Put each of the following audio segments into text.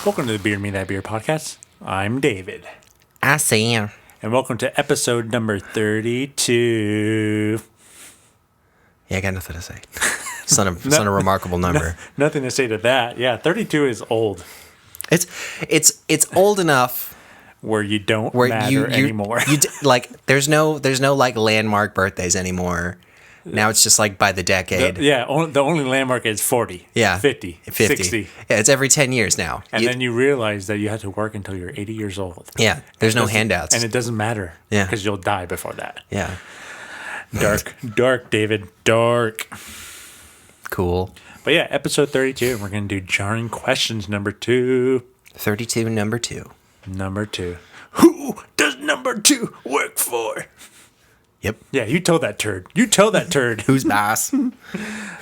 Welcome to the Beer Me That Beer podcast. I'm David. I see you. And welcome to episode number 32. Yeah, I got nothing to say. It's not a remarkable number. Nothing to say to that. Yeah, 32 is old. It's old enough where you don't where matter anymore. There's no like landmark birthdays anymore. Now it's just like by the decade. The only landmark is 40. Yeah. 50. 60. Yeah, it's every 10 years now. And then you realize that you have to work until you're 80 years old. Yeah, there's no handouts. And it doesn't matter. Yeah. Because you'll die before that. Yeah. Dark, David. Dark. Cool. But yeah, episode 32, and we're going to do jarring questions number 2. 32, number 2. Number 2. Who does number 2 work for? Yep. Yeah, you tell that turd. Who's boss? All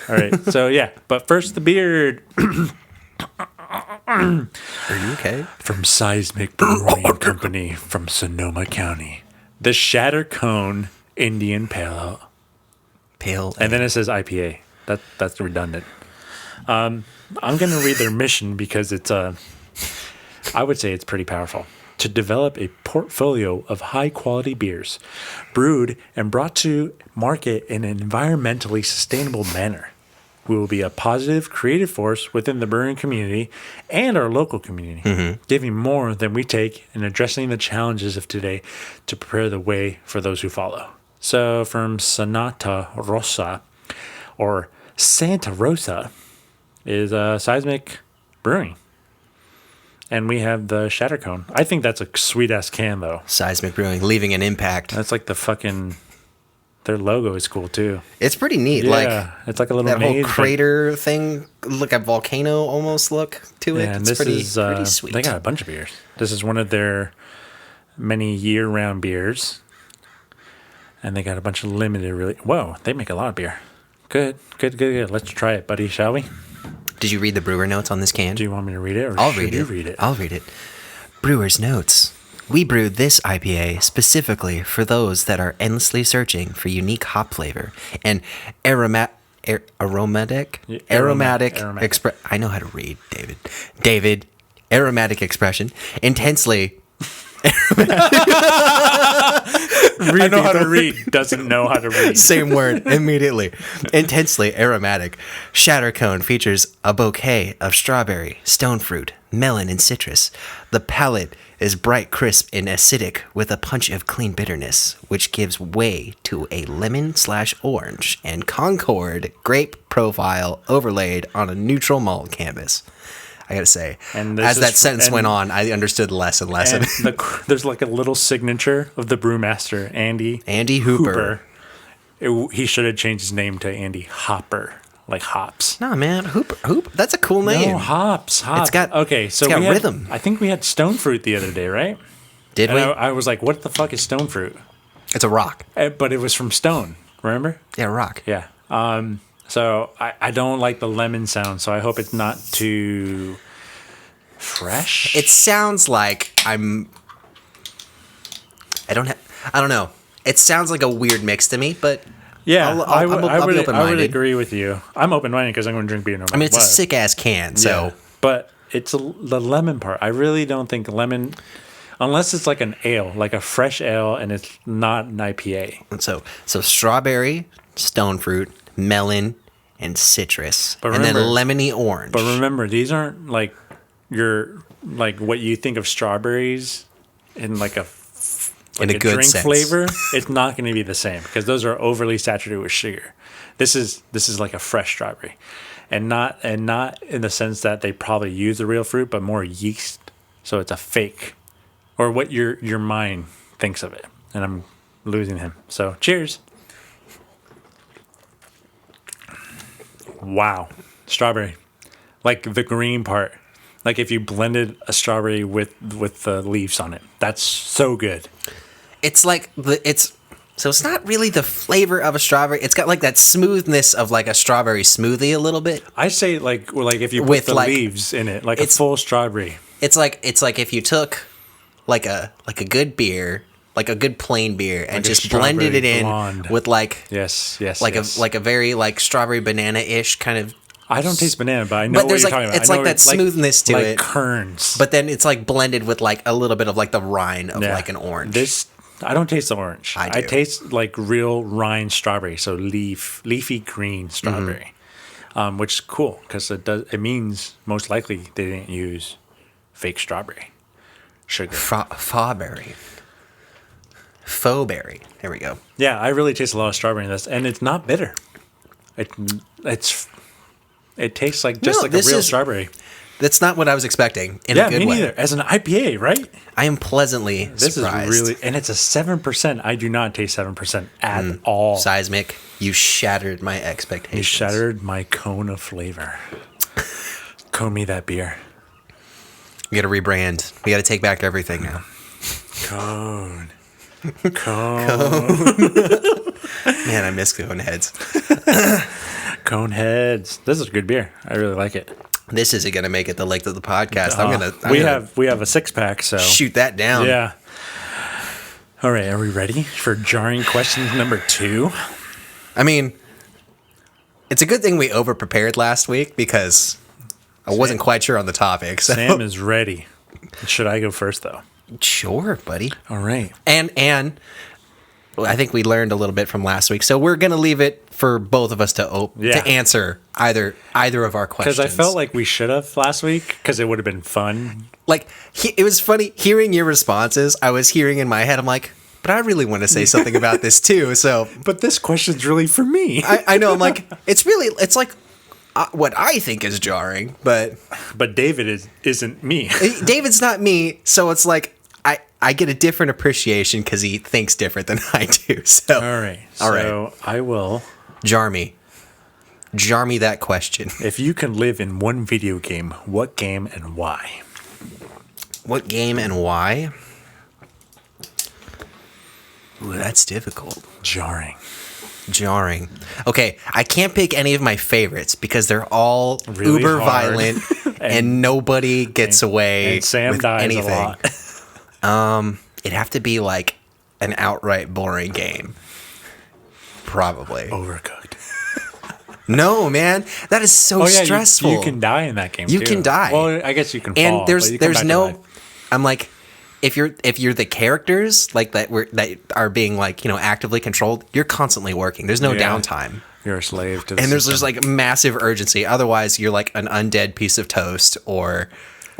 right, so yeah, but first the beard. Are you okay? From Seismic Brewing Company from Sonoma County. The ShatterCone Indian Pale Ale. And then it says IPA. That's redundant. I'm going to read their mission because it's I would say it's pretty powerful. To develop a portfolio of high-quality beers, brewed and brought to market in an environmentally sustainable manner. We will be a positive, creative force within the brewing community and our local community, giving more than we take and addressing the challenges of today to prepare the way for those who follow. So from Santa Rosa is Seismic Brewing. And we have the ShatterCone. I think that's a sweet-ass can, though. Seismic Brewing, leaving an impact. That's like the fucking... Their logo is cool, too. It's pretty neat. Yeah, it's like a little that maze, whole crater thing, like a volcano almost look to it. Yeah, and it's pretty sweet. They got a bunch of beers. This is one of their many year-round beers. And they got a bunch of limited... Whoa, they make a lot of beer. Good. Let's try it, buddy, shall we? Did you read the brewer notes on this can? Do you want me to read it, or I'll should you read it? I'll read it. Brewer's notes. We brewed this IPA specifically for those that are endlessly searching for unique hop flavor and aromatic. I know how to read, David. Aromatic expression. Intensely. I know how to read. Doesn't know how to read. Same word immediately. Intensely aromatic. ShatterCone features a bouquet of strawberry, stone fruit, melon, and citrus. The palate is bright, crisp, and acidic with a punch of clean bitterness, which gives way to a lemon/orange and Concord grape profile overlaid on a neutral malt canvas. I gotta say, as that sentence went on, I understood less and less. There's like a little signature of the brewmaster, Andy Hooper. He should have changed his name to Andy Hopper, like hops. Nah, man, Hooper. That's a cool name. No, hops. It's got rhythm. I think we had stone fruit the other day, right? Did we? I was like, what the fuck is stone fruit? It's a rock. But it was from stone. Remember? Yeah, rock. Yeah. So I don't like the lemon sound, so I hope it's not too fresh. It sounds like I don't know. It sounds like a weird mix to me, but yeah, I'll be open-minded. I would agree with you. I'm open-minded because I'm going to drink beer no matter what. I mean, it's a sick-ass can, so... Yeah, but it's the lemon part. I really don't think lemon... Unless it's like an ale, like a fresh ale, and it's not an IPA. And so strawberry, stone fruit, melon, and citrus, and then lemony orange. But remember, these aren't like what you think of strawberries in like a good drink sense. Flavor. It's not going to be the same because those are overly saturated with sugar. This is like a fresh strawberry, and not in the sense that they probably use the real fruit, but more yeast. So it's a fake, or what your mind thinks of it. And I'm losing him. So cheers. Wow. Strawberry. Like the green part. Like if you blended a strawberry with the leaves on it. That's so good. It's like it's not really the flavor of a strawberry. It's got like that smoothness of like a strawberry smoothie a little bit. I say like if you put the leaves in it, like a full strawberry. It's like if you took like a good beer, like a good plain beer, and just blended it in blonde with like yes, like a very like strawberry banana-ish kind of I don't taste banana, but I know But what there's you're like talking about. it's I know like that smoothness to like it, kerns. but then it's like blended with like a little bit of like the rind of Yeah. like an orange. This I don't taste the orange. I I do. taste like real rind strawberry, so leafy green strawberry, which is cool because it means most likely they didn't use fake strawberry sugar. Fawberry. Faux berry. There we go. Yeah, I really taste a lot of strawberry in this, and it's not bitter. It tastes like just No, like a this real is- strawberry. That's not what I was expecting in Yeah, a good me way. neither. As an IPA, right? I am pleasantly This surprised. is really, and it's a 7%. I do not taste 7% at all. Seismic. You shattered my expectations. You shattered my cone of flavor. Cone me that beer. We got to rebrand. We got to take back everything now. Cone. Man, I miss cone heads. Cone heads. This is a good beer. I really like it. This isn't gonna make it the length of the podcast. We have a 6-pack, so shoot that down. yeah. All right, are we ready for jarring question number 2? I mean, it's a good thing we over prepared last week because I wasn't quite sure on the topic. So. Sam is ready. Should I go first though? Sure, buddy. All right. And I think we learned a little bit from last week, so we're gonna leave it for both of us to answer either of our questions. Because I felt like we should have last week because it would have been fun. Like it was funny hearing your responses. I was hearing in my head, I'm like, but I really want to say something about this too. So, But this question's really for me. I know. I'm like, it's like what I think is jarring, but But David isn't me. David's not me, so it's like I get a different appreciation because he thinks different than I do. So, All right. All right. So I will. jar me that question. If you can live in one video game, what game and why? What game and why? Ooh, that's difficult. Jarring. Okay, I can't pick any of my favorites because they're all Really uber hard. violent and nobody gets away And Sam with dies anything. a lot. It'd have to be like an outright boring game. Probably. Overcooked. No, man, that is so stressful. You can die in that game. You too. can die. Well, I guess you can. And fall, there's but you come there's back to no. life. I'm like, if you're the characters like that are being like actively controlled, you're constantly working. There's no Yeah. downtime. You're a slave to the And there's system. like massive urgency. Otherwise, you're like an undead piece of toast, or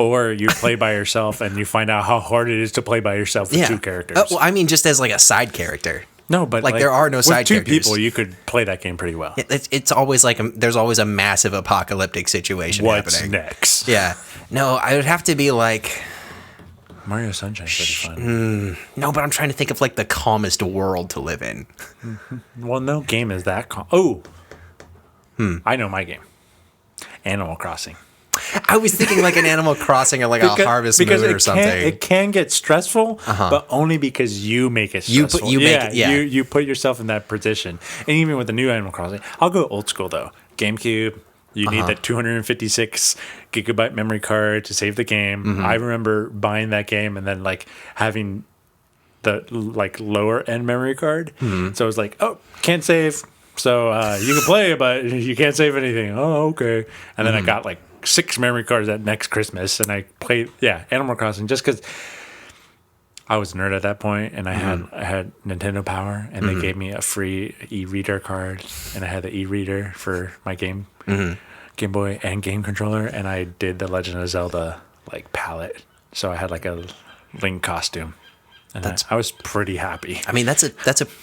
you play by yourself and you find out how hard it is to play by yourself with 2 characters. Well, I mean, just as like a side character. No, but like, there are no with side 2 characters. people, you could play that game pretty well. It's always like there's always a massive apocalyptic situation What's happening. next? Yeah. No, I would have to be like. Mario Sunshine's pretty fun. No, but I'm trying to think of like the calmest world to live in. Well, no game is that calm. Oh, I know my game. Animal Crossing. I was thinking like an Animal Crossing or like a Harvest Moon or something. It can get stressful, but only because you make it You stressful. make it, yeah. You put yourself in that position. And even with the new Animal Crossing, I'll go old school though. GameCube, you need that 256 gigabyte memory card to save the game. I remember buying that game and then like having the like lower end memory card. So it was like, oh, can't save. So you can play, but you can't save anything. Oh, okay. And then I got like 6 memory cards that next Christmas, and I played Animal Crossing just because I was a nerd at that point, and I had Nintendo Power, and they gave me a free e-reader card, and I had the e-reader for my Game Boy and game controller, and I did the Legend of Zelda like palette, so I had like a Link costume, and I was pretty happy. I mean, that's a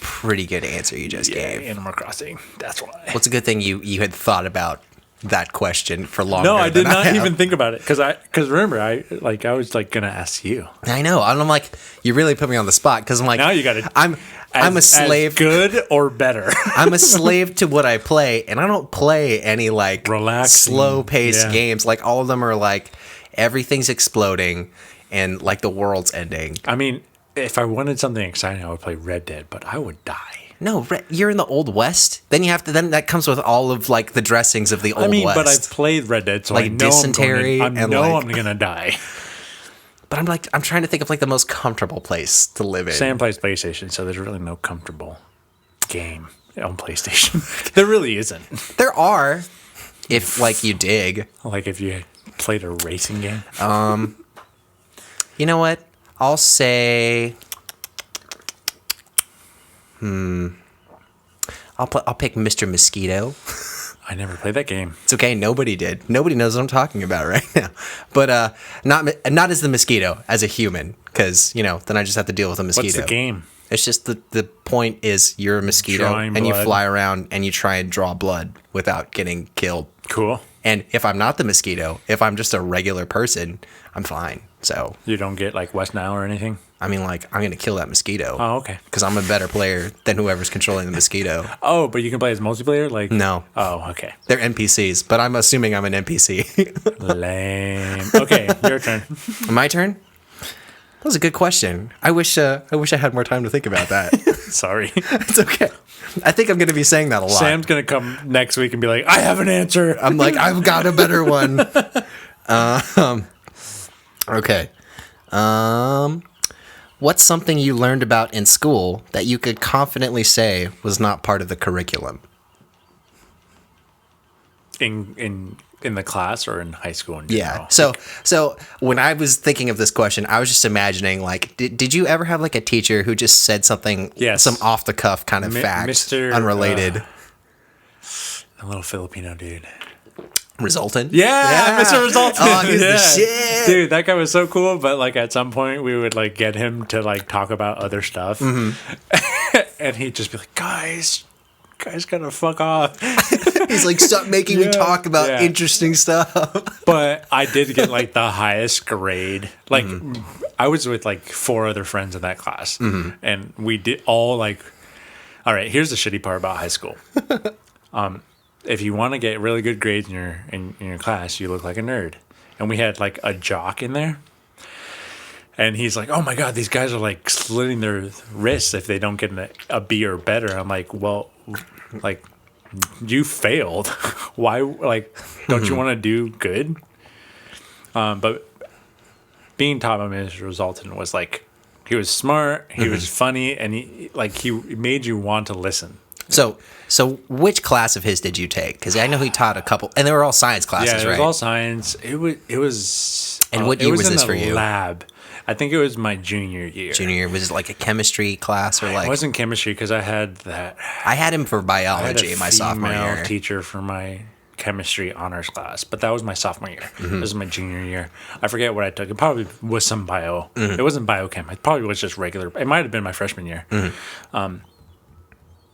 pretty good answer you just gave. Animal Crossing. That's why. Well, it's a good thing you had thought about that question for longer. No, I did than not have. even think about it because remember I was like gonna ask you. I know, and I'm like, you really put me on the spot because I'm like, Now you got to. I'm a slave. As good or better. I'm a slave to what I play, and I don't play any like Relaxing, slow paced yeah. games. Like all of them are like everything's exploding and like the world's ending. I mean, if I wanted something exciting, I would play Red Dead, but I would die. No, you're in the Old West. Then you have to. Then that comes with all of like the dressings of the Old West. But I've played Red Dead, so Like I know dysentery I'm and, I'm like- gonna die. But I'm trying to think of like the most comfortable place to live in. Sam plays PlayStation, so there's really no comfortable game on PlayStation. There really isn't. There are. If like you dig. Like if you played a racing game. You know what? I'll say. I'll pick Mr. Mosquito. I never played that game. It's okay. Nobody did. Nobody knows what I'm talking about right now. But not as the mosquito, as a human, because then I just have to deal with a mosquito. What's the game? It's just the point is you're a mosquito Drawing and you blood. fly around and you try and draw blood without getting killed. Cool. And if I'm not the mosquito, if I'm just a regular person, I'm fine. So You don't get like West Nile or anything? I mean, like, I'm gonna kill that mosquito. Oh, okay. Because I'm a better player than whoever's controlling the mosquito. Oh, but you can play as multiplayer? Like No. Oh, okay. They're NPCs, but I'm assuming I'm an NPC. Lame. Okay, your turn. My turn? That was a good question. I wish I had more time to think about that. Sorry. It's okay. I think I'm gonna be saying that a lot. Sam's gonna come next week and be like, I have an answer. I'm like, I've got a better one. Okay. What's something you learned about in school that you could confidently say was not part of the curriculum? In the class or in high school in Yeah. general? So when I was thinking of this question, I was just imagining like, did you ever have like a teacher who just said something, Yes. some off the cuff kind of fact, Mr. unrelated, A little Filipino dude. resultant? Yeah, Mr. Resultant. Oh, he's the shit. Dude, that guy was so cool, but like at some point we would like get him to like talk about other stuff. And he'd just be like, guys gotta fuck off. He's like, stop making me Yeah, talk about yeah. interesting stuff. But I did get like the highest grade. Like I was with like 4 other friends in that class, and we did all like. All right, here's the shitty part about high school. If you want to get really good grades in your class, you look like a nerd. And we had like a jock in there, and he's like, "Oh my god, these guys are like slitting their wrists if they don't get a B or better." I'm like, "Well, like." You failed. Why? Like, don't you want to do good? But being taught by Mr. Resultant was like, he was smart, he was funny, and he made you want to listen. So which class of his did you take? Because I know he taught a couple, and they were all science classes, Yeah, it right? was all science. It was. And what year was in this the for you? Lab. I think it was my junior year. Junior year, was it like a chemistry class or like? It wasn't chemistry because I had that. I had him for I had biology a my sophomore female year. teacher for my chemistry honors class, but that was my sophomore year. This was my junior year. I forget what I took. It probably was some bio. It wasn't biochem. It probably was just regular. It might have been my freshman year.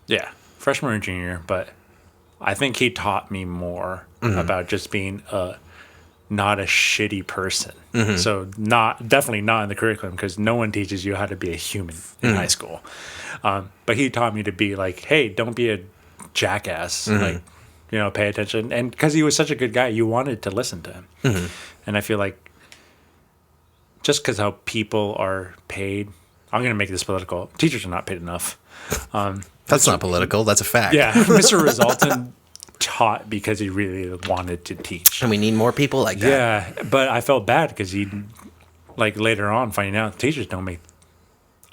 Yeah, freshman or junior. But I think he taught me more about just being not a shitty person. So definitely not in the curriculum, because no one teaches you how to be a human in high school. But he taught me to be like, hey, don't be a jackass. Like, pay attention. And because he was such a good guy, you wanted to listen to him. And I feel like just because how people are paid, I'm going to make this political. Teachers are not paid enough. That's not political. That's a fact. Yeah, Mr. Resultant taught because he really wanted to teach. And we need more people like that. Yeah, but I felt bad because he, like later on, finding out teachers don't make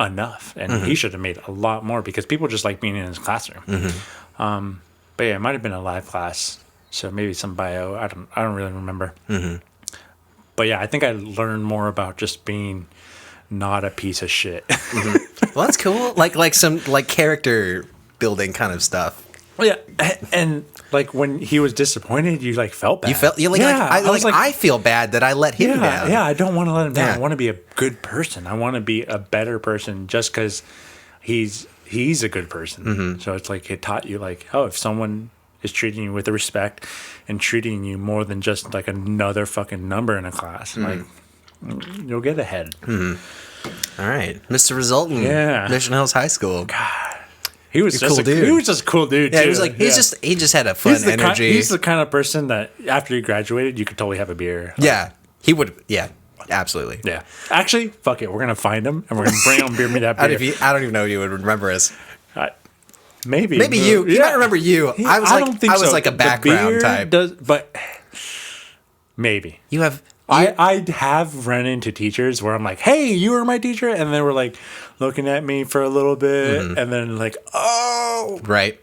enough, and he should have made a lot more because people just like being in his classroom. But yeah, it might have been a live class, so maybe some bio. I don't really remember. But yeah, I think I learned more about just being not a piece of shit. Well, that's cool. Like some like character building kind of stuff. Yeah, and like when he was disappointed, you like felt bad. You felt I feel bad that I let him down. Yeah, I don't want to let him down. Yeah. I want to be a good person. I want to be a better person just because he's a good person. So it's like it taught you like, oh, if someone is treating you with respect and treating you more than just like another fucking number in a class, like you'll get ahead. All right, Mr. Resultant. Yeah. Mission Hills High School. He was just cool dude. He was just a cool dude. Yeah, too. he was like he just had a fun energy. He's the kind of person that after he graduated, you could totally have a beer. Yeah, he would. Yeah, absolutely. Yeah. Actually, fuck it. We're gonna find him and we're gonna bring him beer me that beer. I don't even know if you would remember us. Maybe you. He might remember you. I was like a background type. But maybe You have. I have run into teachers where I'm like, hey, you were my teacher, and they were like looking at me for a little bit, and then like, oh, Right.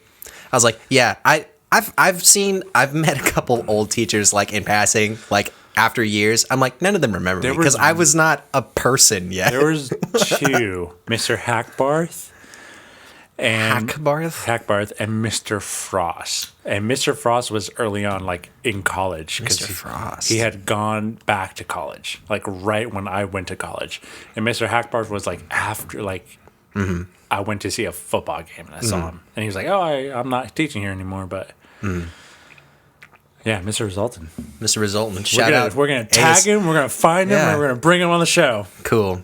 I was like, yeah, I I've met a couple old teachers like in passing, like after years. I'm like, none of them remember me because I was not a person yet. There was two, Mr. Hackbarth and Hackbarth and Mr. Frost. And Mr. Frost was early on, like in college, Mr. Frost. He had gone back to college, like right when I went to college. And Mr. Hackbarth was like after, like I went to see a football game and I saw him, and he was like, "Oh, I'm not teaching here anymore," but. Yeah, Mr. Resultant. Mr. Resultant. Shout out. We're gonna tag him. We're gonna find him. And we're gonna bring him on the show. Cool.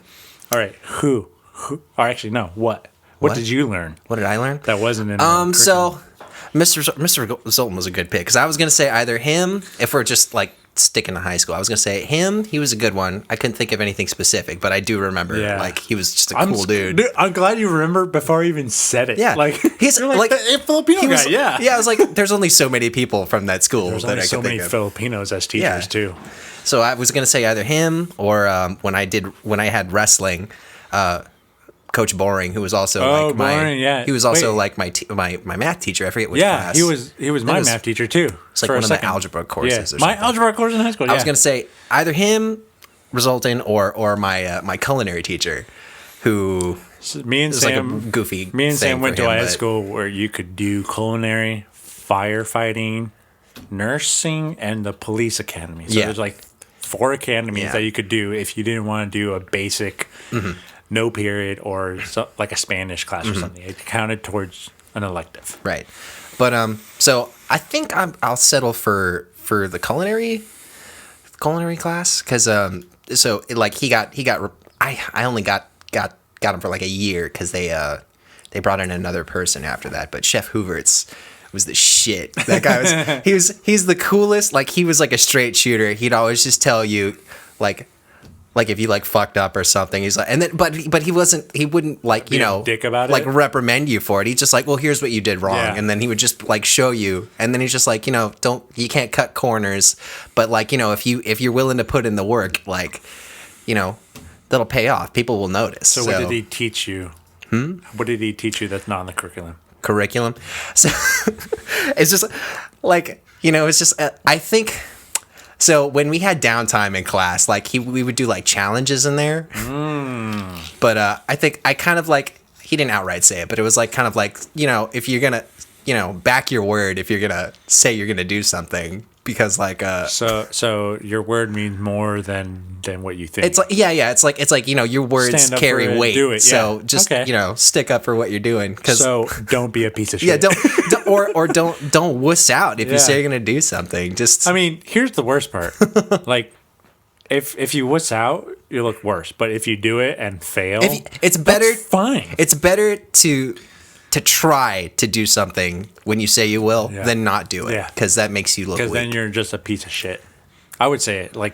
All right. Who? Or actually, no. What did you learn? What did I learn? That wasn't in. So, Mr. Resultant was a good pick because I was gonna say either him, if we're just like sticking to high school. I was gonna say him. He was a good one. I couldn't think of anything specific, but I do remember. Yeah. Like he was just a cool dude. I'm glad you remember before I even said it. Yeah. Like he's like the Filipino guy. Yeah. Yeah. I was like, there's only so many people from that school There's that only I so could many think of. Filipinos as teachers too. So I was gonna say either him or when I had wrestling, Coach Boring, who was also he was also like my math teacher. I forget which class. he was my math teacher too. It's like one of the algebra courses. Or my something. algebra course in high school. I was gonna say either him, Resultant, or my culinary teacher, who me and Sam like a goofy. Me and Sam went to him, high school where you could do culinary, firefighting, nursing, and the police academy. So there's like 4 academies that you could do if you didn't want to do a basic. No period or like a Spanish class or something. It counted towards an elective. Right. But so I think I'll settle for the culinary class because so like he got I only got him for like a year because they brought in another person after that. But Chef Hooverts was the shit. That guy he's the coolest. Like he was like a straight shooter. He'd always just tell you like if you like fucked up or something, he's like, and then but he wouldn't like Be a dick about like it? reprimand you for it. He's just like, well, here's what you did wrong, and then he would just like show you, and then he's just like, you can't cut corners, but like if you're willing to put in the work, like that'll pay off. People will notice. So what did he teach you? What did he teach you that's not in the curriculum? So it's just like it's just I think. So when we had downtime in class, like we would do like challenges in there. But I think I kind of like, he didn't outright say it, but it was like kind of like, if you're gonna, back your word if you're gonna say you're gonna do something, because like so your word means more than what you think. It's like it's like your words carry weight. Do it, so just stick up for what you're doing. So don't be a piece of shit. Yeah, don't wuss out if you say you're gonna do something. Just I mean, here's the worst part. Like if you wuss out, you look worse. But if you do it and fail, it's better. That's fine. It's better to try to do something when you say you will than not do it, because that makes you look weak. Because then you're just a piece of shit. I would say it like,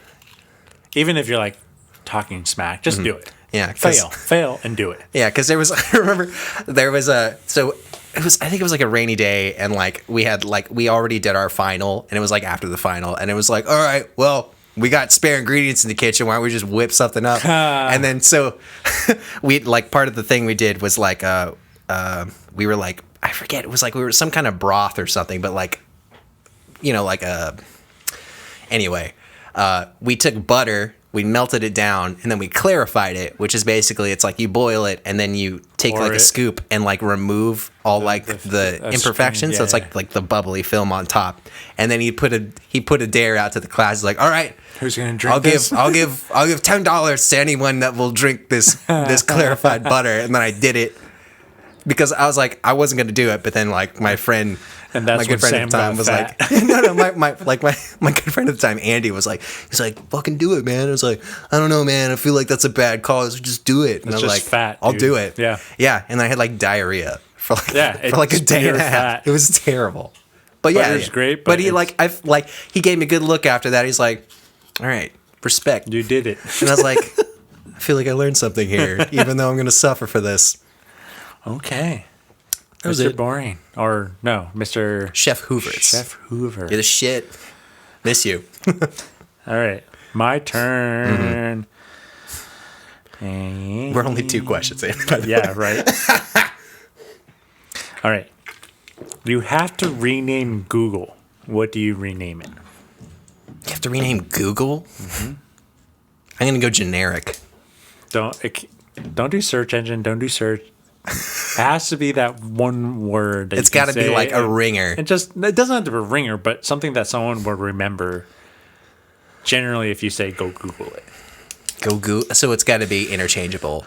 even if you're like talking smack, just do it. Yeah, fail and do it. Yeah, because I remember there was I think it was like a rainy day, and like we already did our final, and it was like after the final, and it was like, all right, well, we got spare ingredients in the kitchen, why don't we just whip something up? And then so we like, part of the thing we did was like we were like, I forget, it was like we were some kind of broth or something, but like anyway, we took butter, we melted it down, and then we clarified it, which is basically, it's like you boil it and then you take like a scoop and like remove all the imperfections. So it's like the bubbly film on top. And then he put a dare out to the class. He's like, all right, who's gonna drink this? I'll give $10 to anyone that will drink this clarified butter. And then I did it because I was like, I wasn't gonna do it, but then like my friend. And that's my good friend at the time was fat. like, no, my good friend at the time, Andy, was like, he's like, fucking do it, man. I was like, I don't know, man. I feel like that's a bad call. So just do it. And it's I was just like, fat, I'll dude. do it. Yeah. Yeah. And I had like diarrhea for like a day pure and a half. fat. It was terrible. But yeah, it's great. But he he gave me a good look after that. He's like, all right, respect. You did it. And I was like, I feel like I learned something here, even though I'm going to suffer for this. Okay. That was Mr. it. Boring. Or no, Mr. Chef Hooverts. Chef Hoover. You're the shit. Miss you. All right. My turn. We're only 2 questions in. Yeah, right. All right. You have to rename Google. What do you rename it? You have to rename Google? Mm-hmm. I'm going to go generic. Don't do search engine. Don't do search. It has to be that one word. That it's got to be like a ringer. It doesn't have to be a ringer, but something that someone will remember. Generally, if you say "go Google it," go Google. So it's got to be interchangeable.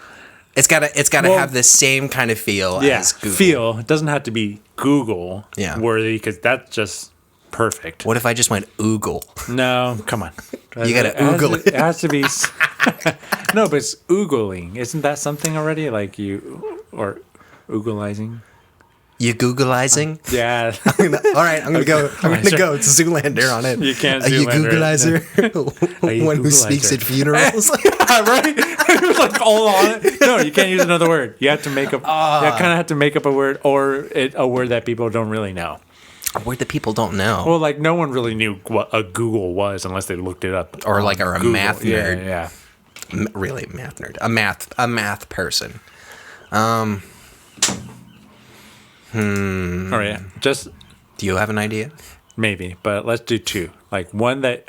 It's got to have the same kind of feel as Google. Feel. It doesn't have to be Google worthy because that's just perfect. What if I just went Oogle? No, come on. You got to Oogle it. It has to be. No, but it's oogling. Isn't that something already? Like you or oogleizing? You Googleizing? Yeah. All right, I'm gonna go. I'm gonna go. It's Zoolander on it. You can't. Are you Googleizer? One who speaks at funerals. Right? It was like all on it. No, you can't use another word. You have to make up. You kind of have to make up a word or a word that people don't really know. A word that people don't know. Well, like no one really knew what a Google was unless they looked it up. Or like a math nerd. Yeah. Really, math nerd. A math person. All right. Just. Do you have an idea? Maybe, but let's do two. Like one that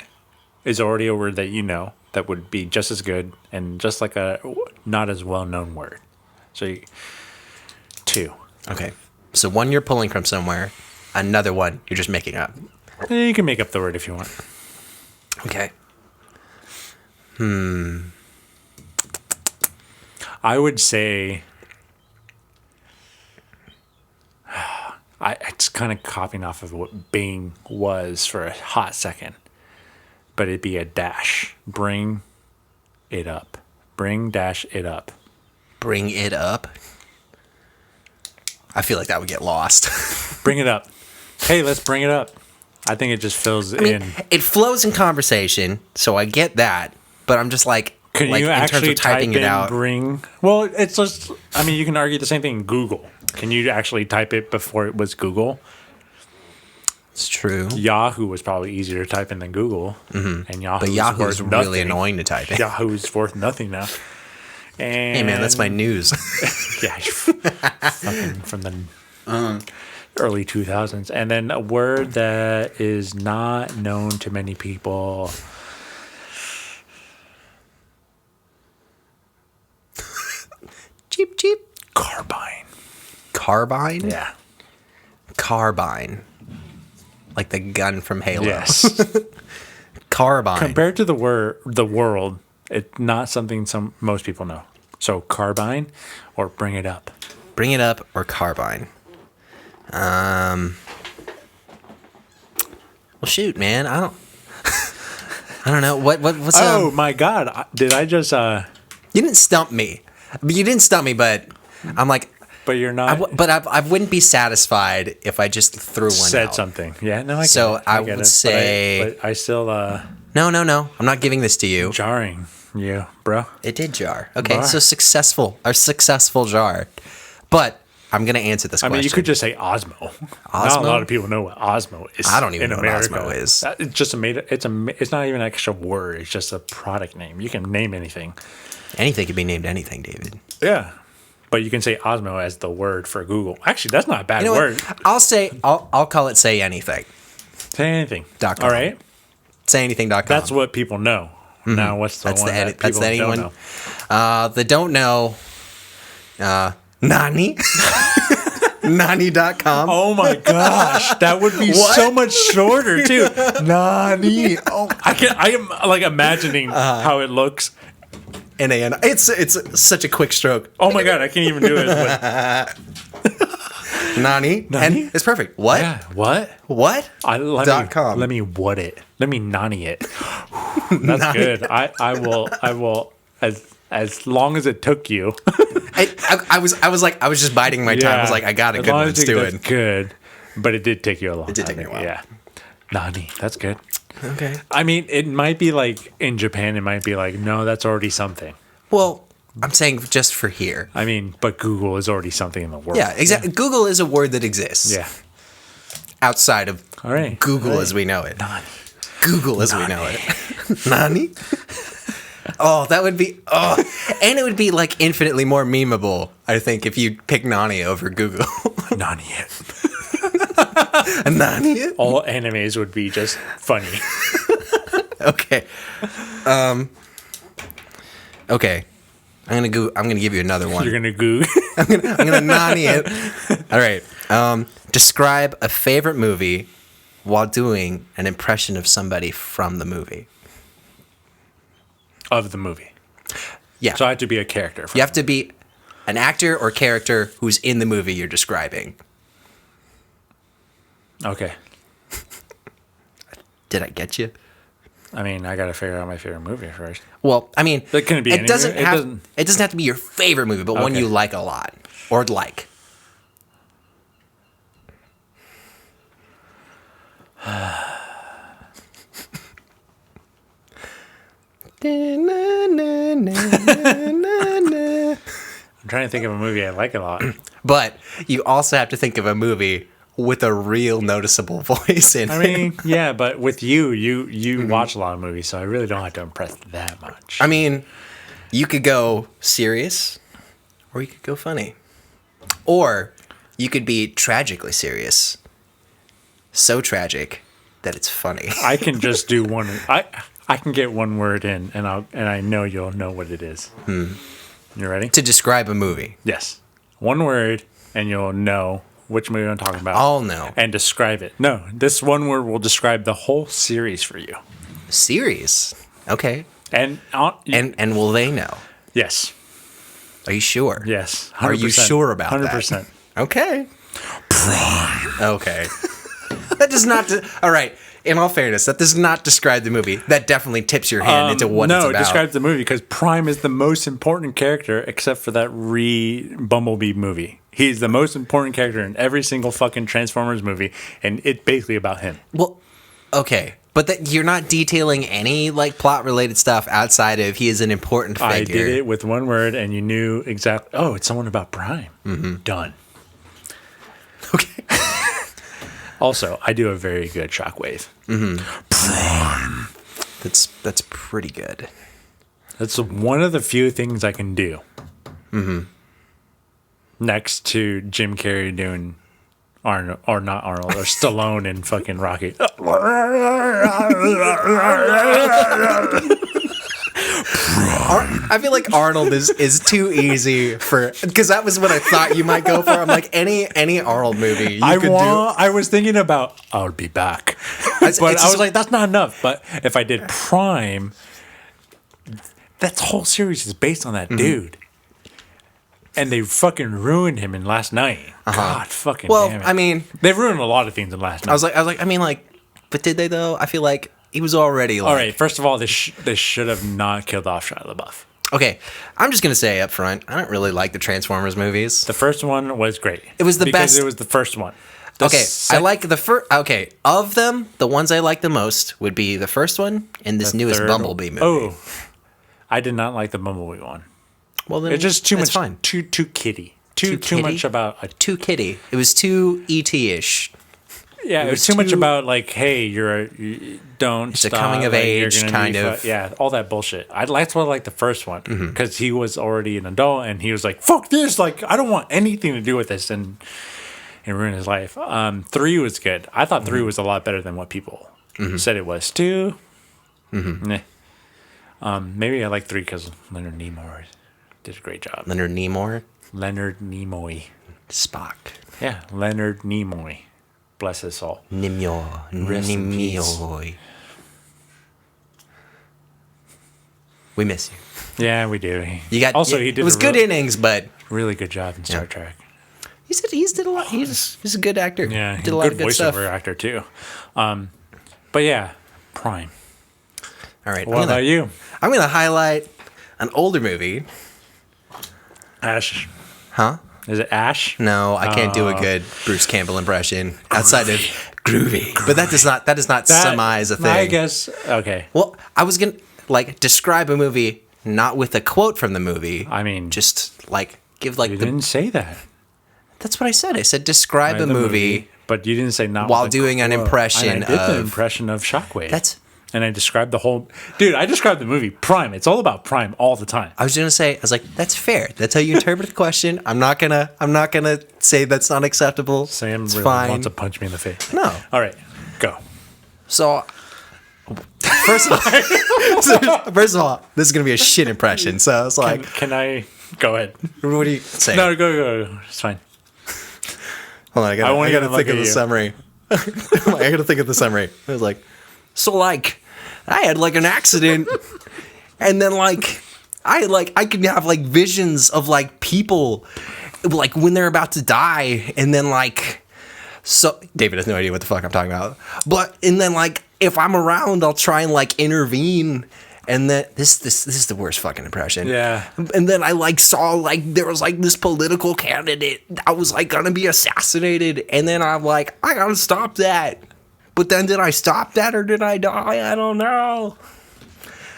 is already a word that you know that would be just as good and just like a not as well known word. So two. Okay. So one you're pulling from somewhere, another one you're just making up. You can make up the word if you want. Okay. I would say it's kind of copying off of what Bing was for a hot second, but it'd be a dash. Bring it up. Bring dash it up. Bring it up. I feel like that would get lost. Bring it up. Hey, let's bring it up. I think it just fills in. It flows in conversation, so I get that. But I'm just like, can you in terms actually of typing type it out? Bring. Well, it's just. I mean, you can argue the same thing in Google. Can you actually type it before it was Google? It's true. Yahoo was probably easier to type in than Google, and Yahoo is really annoying to type in. Yahoo's worth nothing now. And hey man, that's my news. Yeah, fucking from the early 2000s. And then a word that is not known to many people. Cheep cheep. Carbine. Carbine? Yeah. Carbine. Like the gun from Halo. Yes. Carbine. Compared to the world, it's not something most people know. So carbine or bring it up. Bring it up or carbine. Well, shoot, man. I don't know. What's Oh my God! Did I just? You didn't stump me. You didn't stump me, but I'm like. But you're not. I wouldn't be satisfied if I just threw one said out. something. Yeah, no, I get so it. I would say. But I still. No. I'm not giving this to you. Jarring, you, bro. It did jar. Okay, so successful jar, but I'm gonna answer this question. I mean, you could just say Osmo. Not a lot of people know what Osmo is. I don't even know America. what Osmo is. It's just it's not even an actual word. It's just a product name. You can name anything. Anything can be named anything, David. Yeah. But you can say Osmo as the word for Google. Actually, that's not a bad word. I'll call it say anything. Say anything. .com. All right. Say anything.com. That's what people know. Mm-hmm. Now, what's the one that people don't know? The don't know. Nani. Nani.com. Oh my gosh, that would be so much shorter too. Nani. Oh, I am like imagining how it looks. N-A-N. It's such a quick stroke. Oh my God, I can't even do it. Nani. And it's perfect. What? Yeah, what? What? .com. Let me what it. Let me nani it. That's nani. Good. I will as long as it took you. I was just biding my time. I was like, I got a good one. Let's do it. Good. But it did take you a long time. It did take me a while. Yeah. Nani. That's good. Okay. I mean, it might be like in Japan, it might be like, no, that's already something. Well, I'm saying just for here. I mean, but Google is already something in the world. Yeah, exactly. Yeah. Google is a word that exists. Yeah. Outside of Google as we know it. Nani. Google as we know it. Nani? Oh, that would be... Oh, and it would be like infinitely more memeable, I think, if you pick Nani over Google. Nani it. Nani? All animes would be just funny. Okay. Okay. I'm gonna give you another one. You're gonna goo. I'm gonna Nani it. All right. Describe a favorite movie while doing an impression of somebody from the movie. Of the movie. Yeah. So I have to be a character. You have to be an actor or character who's in the movie you're describing. Okay. Did I get you? I mean, I gotta figure out my favorite movie first. Well, I mean, That couldn't be any it doesn't movie. it doesn't have to be your favorite movie, but one Okay. you like a lot or like. I'm trying to think of a movie I like a lot. But you also have to think of a movie with a real noticeable voice in I it. mean, yeah, but with you watch a lot of movies, so I really don't have to impress that much. I mean, you could go serious or you could go funny. Or you could be tragically serious. So tragic that it's funny. I can just do one. I can get one word in, and I know you'll know what it is. You ready? To describe a movie. Yes. One word, and you'll know which movie I'm talking about. I'll know. And describe it. No, this one word will describe the whole series for you. Series. Okay. And And will they know? yes, Are you sure? yes. 100%. Are you sure about 100%. that? Okay. Okay. That does not. All right. In all fairness, that does not describe the movie. That definitely tips your hand into what it's No, about. it describes the movie because Prime is the most important character except for that Bumblebee movie. He's the most important character in every single fucking Transformers movie, and it's basically about him. Well, okay, but you're not detailing any like plot related stuff outside of he is an important figure. I did it with one word, and you knew exactly. Oh, it's someone about Prime. Mm-hmm. Done. Okay. Also, I do a very good Shockwave. Prime. That's pretty good. That's one of the few things I can do. Mm-hmm. Next to Jim Carrey doing Arnold, or not Arnold, or Stallone in fucking Rocky. I feel like Arnold is too easy for because that was what I thought you might go for. I'm like any Arnold movie you could do. I was thinking about I'll be back, but I was like, that's not enough. But if I did Prime, that whole series is based on that dude, and they fucking ruined him in Last Night. God, fucking damn it. I mean, they ruined a lot of things in Last Night. I mean, but did they though? I feel like he was already like. All right, first of all, they should have not killed off Shia LaBeouf. Okay, I'm just gonna say up front, I don't really like the Transformers movies. The first one was great. It was the because best. It was the first one. I like the first. Okay, of them, the ones I like the most would be the first one and this newest Bumblebee movie. Oh, I did not like the Bumblebee one. Well, then It's just too that's much. Fine. Too kiddie. Too kiddie? much about. Too kiddie. It was too ET-ish. Yeah, it was too much about like, hey, you don't. It's a stop, coming of like, you're age gonna kind be of. yeah, all that bullshit. That's why I like the first one because he was already an adult and he was like, "Fuck this! Like, I don't want anything to do with this," and ruined his life. 3 was good. I thought 3 was a lot better than what people said it was. 2, maybe I like 3 because Leonard Nimoy did a great job. Leonard Nimoy. Spock. Yeah, Leonard Nimoy. Bless his soul. Rest in peace. Nimoy. We miss you. Yeah, we do. You got also he did. It was good innings, but really good job in Star Trek. He's did a lot. He's a good actor. Yeah, did a lot of good stuff. voiceover actor too. But yeah, Prime. All right. What about you? I'm gonna highlight an older movie. Ash. Huh? Is it Ash? No, I can't do a good Bruce Campbell impression outside of groovy. But that does not surmise a thing. I guess. Okay. Well, I was gonna describe a movie not with a quote from the movie. I mean, just give you didn't say that. That's what I said. I said describe a movie, but you didn't say not while with a doing an quote. impression I did the of impression of Shockwave. And I described the whole... Dude, I described the movie Prime. It's all about Prime all the time. I was gonna say, I was like, that's fair. That's how you interpret the question. I'm not gonna say that's not acceptable. Sam it's really fine. wants to punch me in the face. No. All right, go. So, first of all, this is gonna be a shit impression. So I was like, Can I... Go ahead. what do you say? No, go. It's fine. Hold on, I won't I gotta even think look of at the you. summary. I gotta think of the summary. It was like, so like, I had like an accident, and then like, I could have like visions of like people, like when they're about to die, and then like, so David has no idea what the fuck I'm talking about, but and then like if I'm around, I'll try and like intervene. And then this is the worst fucking impression. Yeah. And then I like saw like there was like this political candidate that was like gonna be assassinated, and then I'm like, I gotta stop that. But then did I stop that or did I die? I don't know.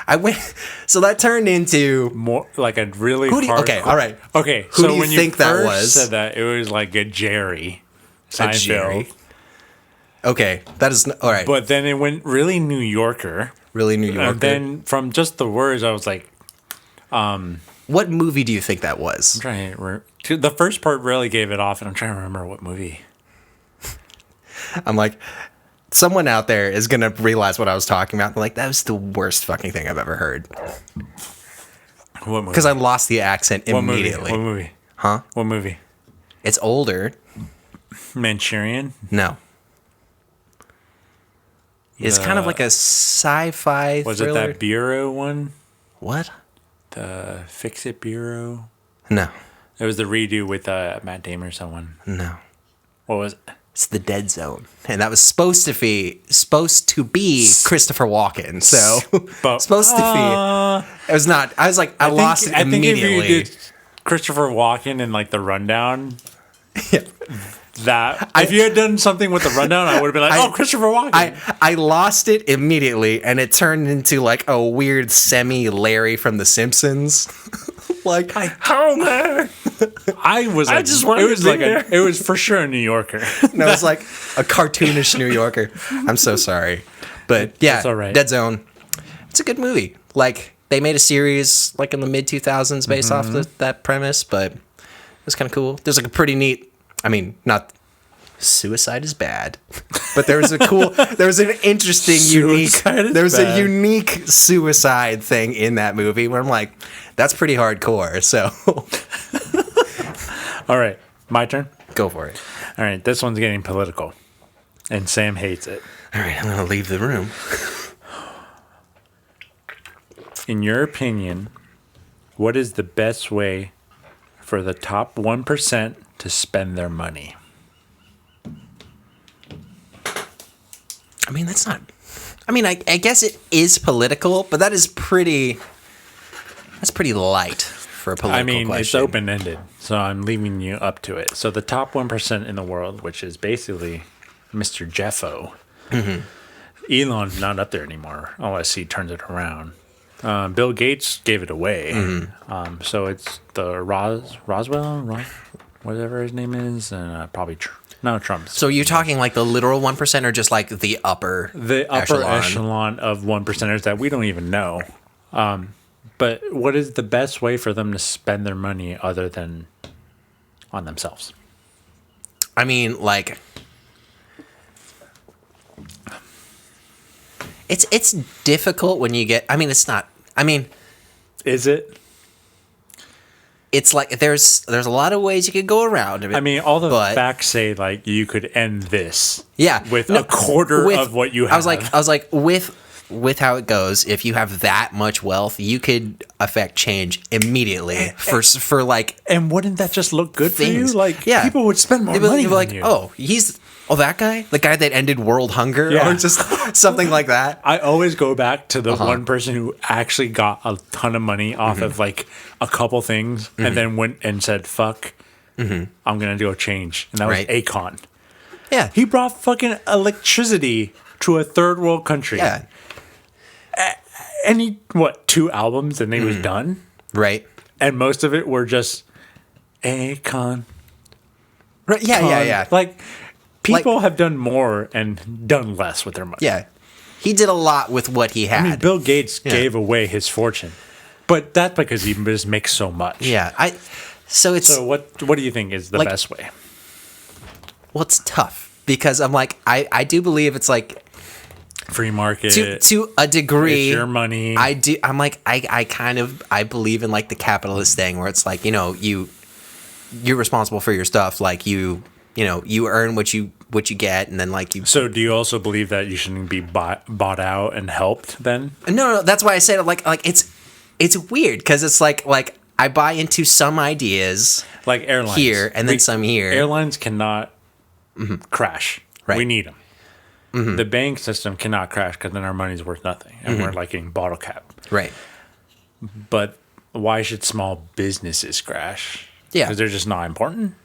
I went. So that turned into More like a really okay, all right. Okay, Who so do you when think you that first was? said that, it was like a Jerry Seinfeld. Jerry? Okay, that is all right. But then it went really New Yorker. Really New Yorker. And then from just the words, I was like, What movie do you think that was? the first part really gave it off, and I'm trying to remember what movie. I'm like, someone out there is gonna realize what I was talking about. Like, that was the worst fucking thing I've ever heard. What movie? Because I lost the accent immediately. What movie? Huh? What movie? It's older. Manchurian? No. It's kind of like a sci-fi Was thriller. it that Bureau one? What? The Fix It Bureau? No. It was the redo with Matt Damon or someone. No. What was it? It's The Dead Zone. And that was supposed to be Christopher Walken. So supposed to be. It was not. I was like, I lost it immediately. I think if you did Christopher Walken in like the rundown, Yeah. if you had done something with the rundown, I would have been like, oh, Christopher Walken. I lost it immediately, and it turned into like a weird semi-Larry from The Simpsons. Like, Homer. I was like, just wanted it was to be like there. it was for sure a New Yorker. No, it was like a cartoonish New Yorker. I'm so sorry. But yeah, That's all right. Dead Zone. It's a good movie. Like, they made a series like in the mid 2000s based off that premise, but it was kind of cool. There's like a pretty neat, I mean, not suicide is bad, but there was an interesting, a unique suicide thing in that movie where I'm like, that's pretty hardcore. So All right, my turn. go for it. All right, this one's getting political, and Sam hates it. All right, I'm going to leave the room. In your opinion, what is the best way for the top 1% to spend their money? I mean, that's not. I mean, I guess it is political, but that's pretty light for a political question. It's open-ended, so I'm leaving you up to it. So the top 1% in the world, which is basically Mr. Jeffo. Mm-hmm. Elon's not up there anymore, unless he turns it around. Bill Gates gave it away. Mm-hmm. So it's the Roswell, whatever his name is, and probably Trump. So you're talking like the literal 1% or just like the upper echelon of 1%ers that we don't even know. But what is the best way for them to spend their money other than on themselves? I mean, like, it's difficult when you get. I mean, it's not. I mean, is it? It's like there's a lot of ways you could go around it. I mean, all the facts say like you could end this. Yeah, with a quarter of what you have. I was like with how it goes. If you have that much wealth, you could affect change immediately for like. And wouldn't that just look good things. for you? Like, yeah, people would spend more money. Like, on you. That guy, the guy that ended world hunger, or just something like that. I always go back to the one person who actually got a ton of money off of like a couple things, and then went and said, "Fuck, I'm gonna do a change," and that was Akon. Yeah, he brought fucking electricity to a third world country. Yeah, and he 2 albums, and he was done. Right, and most of it were just Akon. Right? Yeah. Like. People have done more and done less with their money. Yeah. He did a lot with what he had. I mean, Bill Gates gave away his fortune, but that's because he just makes so much. Yeah, so what do you think is the best way? Well, it's tough because I'm like I do believe it's like free market to a degree. It's your money. I do. I'm like I believe in like the capitalist thing where it's like you're responsible for your stuff. Like you earn what you get, and then like you. So do you also believe that you shouldn't be bought out and helped then? No. That's why I said like it's weird because it's like I buy into some ideas like airlines here and then some here. Airlines cannot crash. Right. We need them. Mm-hmm. The bank system cannot crash because then our money's worth nothing, and we're like getting bottle capped. Right. But why should small businesses crash? Yeah, because they're just not important.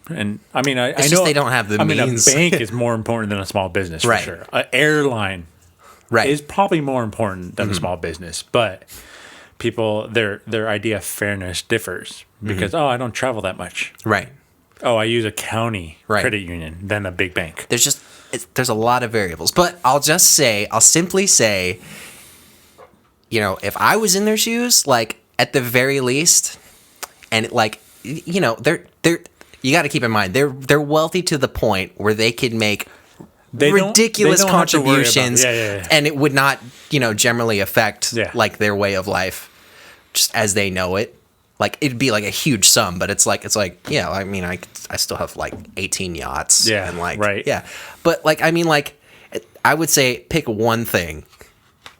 And I mean, I it's know just they don't have the means. A bank is more important than a small business for sure. An airline is probably more important than a small business, but people their idea of fairness differs because I don't travel that much. Right. Oh, I use a county credit union than a big bank. There's a lot of variables, but I'll simply say, if I was in their shoes, like at the very least, and like, they're you got to keep in mind they're wealthy to the point where they could make ridiculous contributions, and it would not, generally affect like their way of life, just as they know it. Like it'd be like a huge sum, but it's like I mean I still have like 18 yachts, and like but like I mean like I would say pick one thing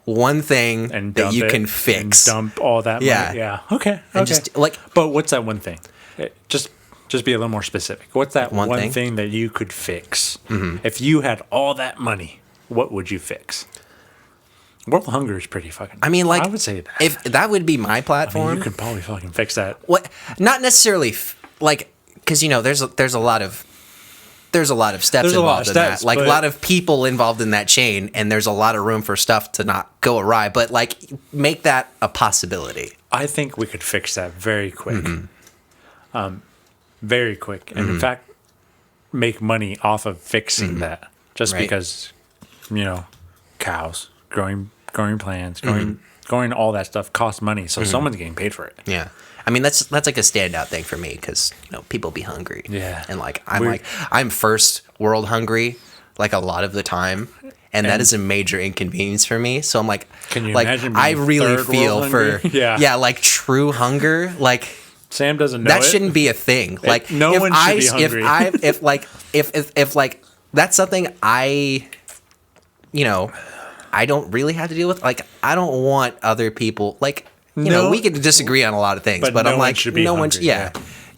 and that you can fix, and dump all that money. Okay. Just like, but what's that one thing? Just be a little more specific. What's that one thing that you could fix? If you had all that money, what would you fix? World hunger is pretty fucking. I mean, like, I would say that if that would be my platform, I mean, you could probably fucking fix that. What? Not necessarily, like, because there's a lot of steps involved in that. Like a lot of people involved in that chain, and there's a lot of room for stuff to not go awry. But like, make that a possibility. I think we could fix that very quick, very quick, and in fact, make money off of fixing that. Just because, cows. Growing plants, growing all that stuff costs money, so someone's getting paid for it. Yeah, I mean that's like a standout thing for me because people be hungry. Yeah, and like I'm first world hungry like a lot of the time, and that is a major inconvenience for me. So I'm like, can you like imagine? I really feel for like true hunger. Like Sam doesn't know that shouldn't be a thing. Like no one should be hungry. If like that's something I don't really have to deal with. Like, I don't want other people. Like, we can disagree on a lot of things, but I'm like, no one. You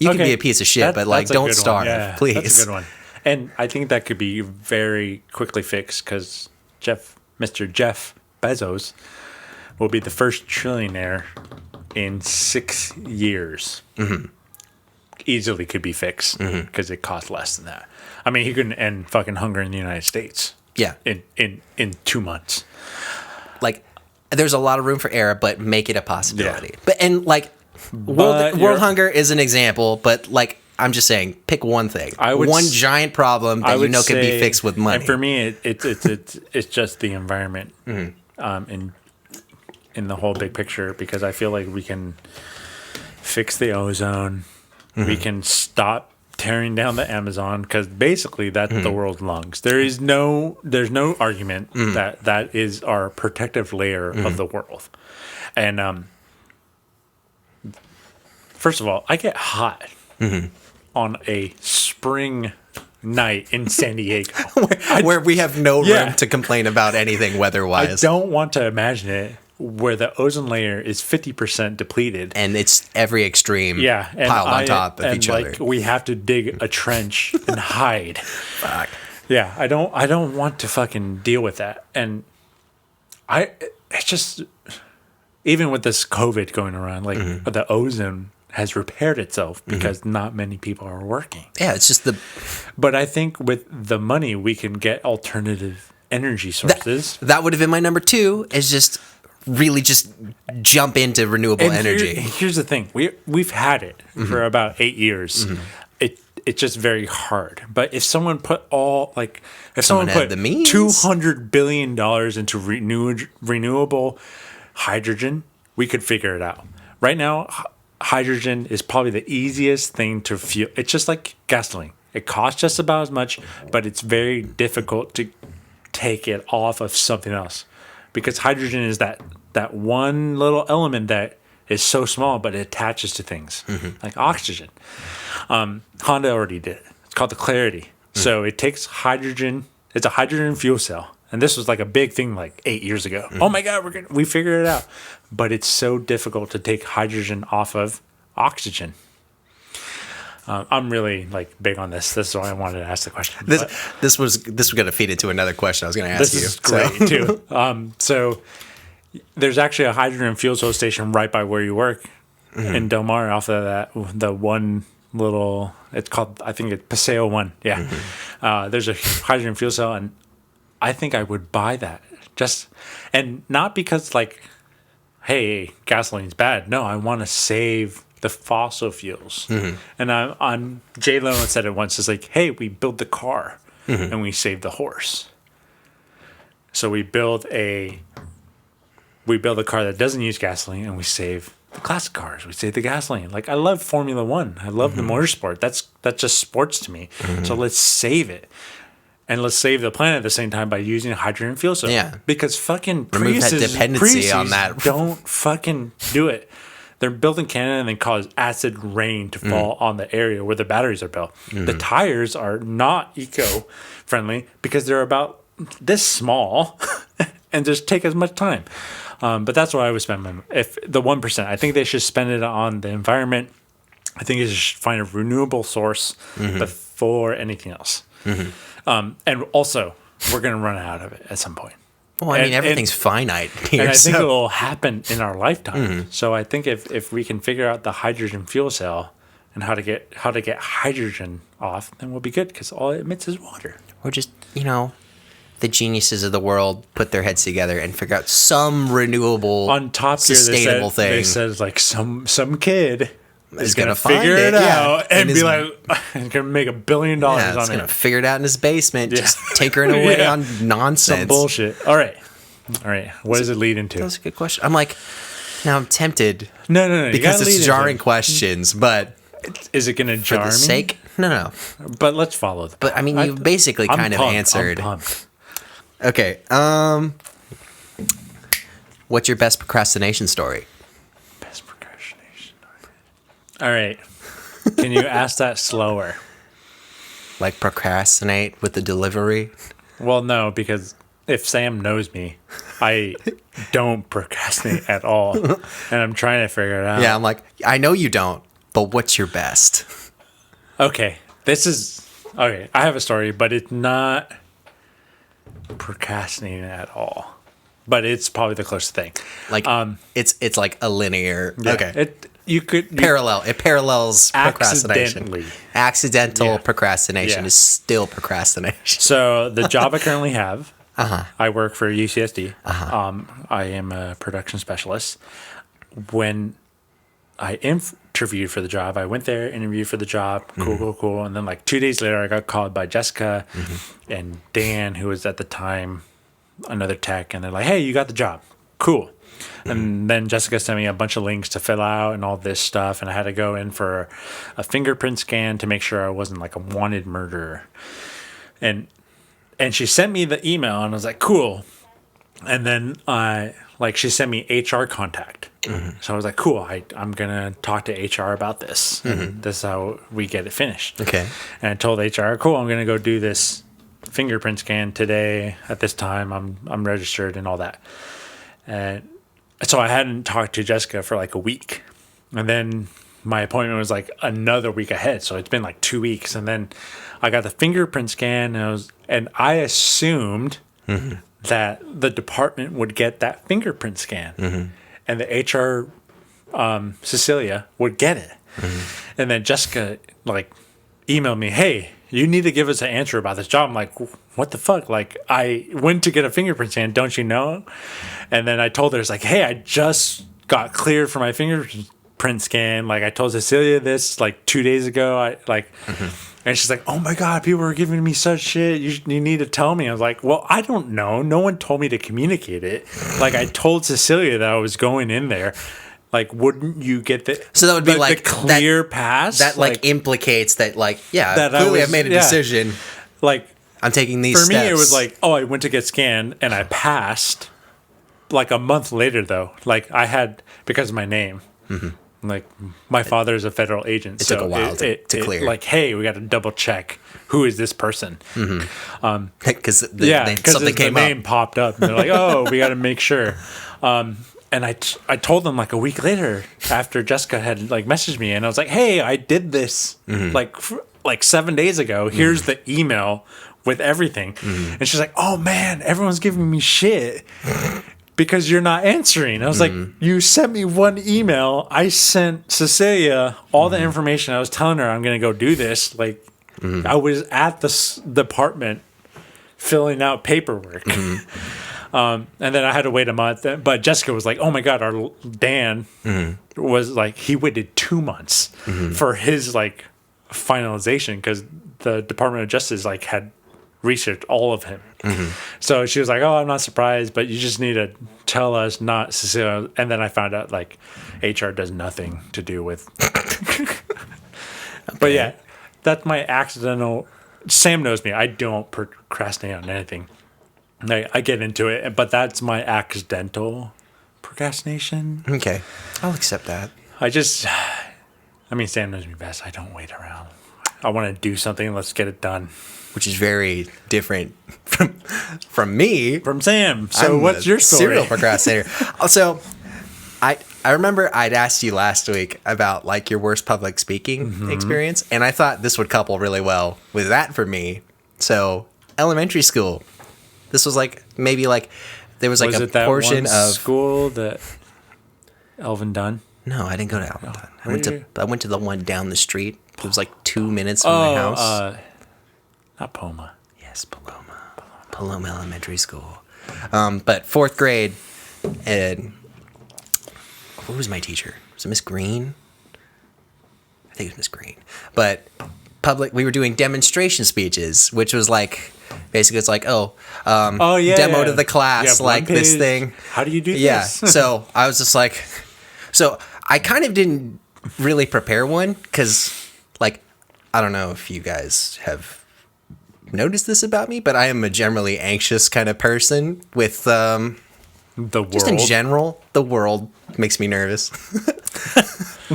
can be a piece of shit, but like, don't starve, please. That's a good one. And I think that could be very quickly fixed because Mr. Jeff Bezos will be the first trillionaire in 6 years. Easily could be fixed because it costs less than that. I mean, he couldn't end fucking hunger in the United States. Yeah. In 2 months. Like, there's a lot of room for error, but make it a possibility. Yeah. But and like world hunger is an example, but like I'm just saying, pick one thing. One giant problem that can be fixed with money. And for me it's just the environment in the whole big picture, because I feel like we can fix the ozone. We can stop tearing down the Amazon, because basically that's the world's lungs. There's no argument that is our protective layer of the world. And first of all, I get hot on a spring night in San Diego where we have no room to complain about anything weather-wise. I don't want to imagine it where the ozone layer is 50% depleted, and it's every extreme piled on top of each other. We have to dig a trench and hide. Fuck. Yeah, I don't want to fucking deal with that. And it's just, even with this COVID going around, like the ozone has repaired itself because not many people are working. Yeah, it's just But I think with the money, we can get alternative energy sources. That would have been my number 2, is just really just jump into renewable energy. Here's the thing. We've had it for about 8 years. it's just very hard. But if someone put Someone had the means. $200 billion into renewable hydrogen, we could figure it out. Right now, hydrogen is probably the easiest thing to fuel. It's just like gasoline. It costs just about as much, but it's very difficult to take it off of something else, because hydrogen is that one little element that is so small, but it attaches to things like oxygen. Honda already did it. It's called the Clarity. So it takes hydrogen. It's a hydrogen fuel cell. And this was like a big thing like 8 years ago. Oh my God, we figured it out. But it's so difficult to take hydrogen off of oxygen. I'm really like big on this. This is why I wanted to ask the question. This was going to feed into another question I was going to ask you. This is great too. So there's actually a hydrogen fuel cell station right by where you work in Del Mar. Off of that, the one little, it's called, I think it's Paseo 1. Yeah. There's a hydrogen fuel cell, and I think I would buy that. And not because like, hey, gasoline's bad. No, I want to save the fossil fuels. And I'm Jay Leno said it once. It's like, hey, we build the car and we save the horse. So we build a car that doesn't use gasoline, and we save the classic cars. We save the gasoline. Like, I love Formula One. I love the motorsport. That's just sports to me. So let's save it. And let's save the planet at the same time by using a hydrogen fuel cell. Yeah. Because fucking remove that dependency Priuses on that. Don't fucking do it. They're built in Canada and they cause acid rain to fall on the area where the batteries are built. The tires are not eco-friendly because they're about this small and just take as much time. But that's what I would spend if the 1%. I think they should spend it on the environment. I think they should find a renewable source before anything else. And also, we're going to run out of it at some point. Well, I mean, everything's finite here. And I think it will happen in our lifetime. So I think if we can figure out the hydrogen fuel cell and how to get hydrogen off, then we'll be good, because all it emits is water. Or just, the geniuses of the world put their heads together and figure out some renewable, on top sustainable thing. They said like some kid is gonna figure it out and be like, I'm gonna make $1 billion on it. He's gonna figure it out in his basement, just tinkering away on nonsense. Some bullshit. All right. What does it lead into? That's a good question. I'm like, now I'm tempted. No. Because it's jarring questions, but is it gonna jar for the me? sake? No. But let's follow the. But I mean, you basically kind of answered. I'm pumped. Okay. What's your best procrastination story? Best procrastination story. All right. Can you ask that slower? Like procrastinate with the delivery? Well, no, because if Sam knows me, I don't procrastinate at all. And I'm trying to figure it out. Yeah, I'm like, I know you don't, but what's your best? Okay. Okay. I have a story, but it's not procrastinating at all. But it's probably the closest thing. Like, it's like a linear. Yeah, okay. It parallels procrastination. Accidental Yeah. procrastination Yeah. is still procrastination. So the job I currently have, Uh-huh. I work for UCSD. I am a production specialist. When I interviewed for the job, I went there, interviewed for the job. Cool. And then like 2 days later, I got called by Jessica and Dan, who was at the time another tech, and they're like, hey, you got the job. Cool. And then Jessica sent me a bunch of links to fill out and all this stuff, and I had to go in for a fingerprint scan to make sure I wasn't like a wanted murderer. And she sent me the email, and I was like, cool. And then she sent me HR contact. So I was like, cool, I'm going to talk to HR about this. And this is how we get it finished. Okay. And I told HR, cool, I'm going to go do this fingerprint scan today at this time. I'm registered and all that. And so I hadn't talked to Jessica for like a week. And then my appointment was like another week ahead. So it's been like 2 weeks. And then I got the fingerprint scan, and I assumed that the department would get that fingerprint scan. And the HR, Cecilia, would get it. And then Jessica emailed me, hey, you need to give us an answer about this job. I'm like, what the fuck? Like, I went to get a fingerprint scan, don't you know? And then I told her, it's like, hey, I just got cleared for my fingerprint print scan. Like I told Cecilia this like 2 days ago. And she's like, oh my God, people are giving me such shit. You need to tell me. I was like, well, I don't know. No one told me to communicate it. Like I told Cecilia that I was going in there. Like, wouldn't you get the so that would be like the clear pass? That like implicates that like, yeah, that clearly I've made a decision. Like I'm taking these steps. For me, it was like, oh, I went to get scanned and I passed. Like a month later, though, like I had, because of my name, like my father's a federal agent. It took a while to clear. Like, hey, we got to double check who is this person. Because something came up. The name popped up. And they're like, oh, we got to make sure. And I told them like a week later after Jessica had like messaged me, and I was like, hey, I did this like 7 days ago. Here's the email with everything. And she's like, oh man, everyone's giving me shit because you're not answering. I was like, you sent me one email. I sent Cecilia all the information. I was telling her I'm going to go do this. Like I was at the department filling out paperwork. And then I had to wait a month. But Jessica was like, oh my God, our Dan was like, he waited 2 months for his like finalization because the Department of Justice like had researched all of him. So she was like, oh, I'm not surprised, but you just need to tell us, not Cecilia. And then I found out like HR does nothing to do with. But yeah, that's my accidental. Sam knows me. I don't procrastinate on anything. I get into it, but that's my accidental procrastination. Okay. I'll accept that. Sam knows me best. I don't wait around. I want to do something. Let's get it done. Which is very different from me. From Sam. So what's your story? Serial procrastinator. Also, I remember I'd asked you last week about like your worst public speaking experience, and I thought this would couple really well with that for me. So elementary school. This was like maybe like there was like a portion of school that Elvin Dunn. No, I didn't go to Elvin Dunn. I went to the one down the street. It was like 2 minutes from my house. Not Poma. Yes, Paloma Elementary School. But fourth grade, and who was my teacher? Was it Miss Green? I think it was Miss Green. But we were doing demonstration speeches, which was like. Basically, it's like, demo to the class, like page. This thing. How do you do this? Yeah. So I was just like, I kind of didn't really prepare one because, like, I don't know if you guys have noticed this about me, but I am a generally anxious kind of person with the world. Just in general, the world makes me nervous.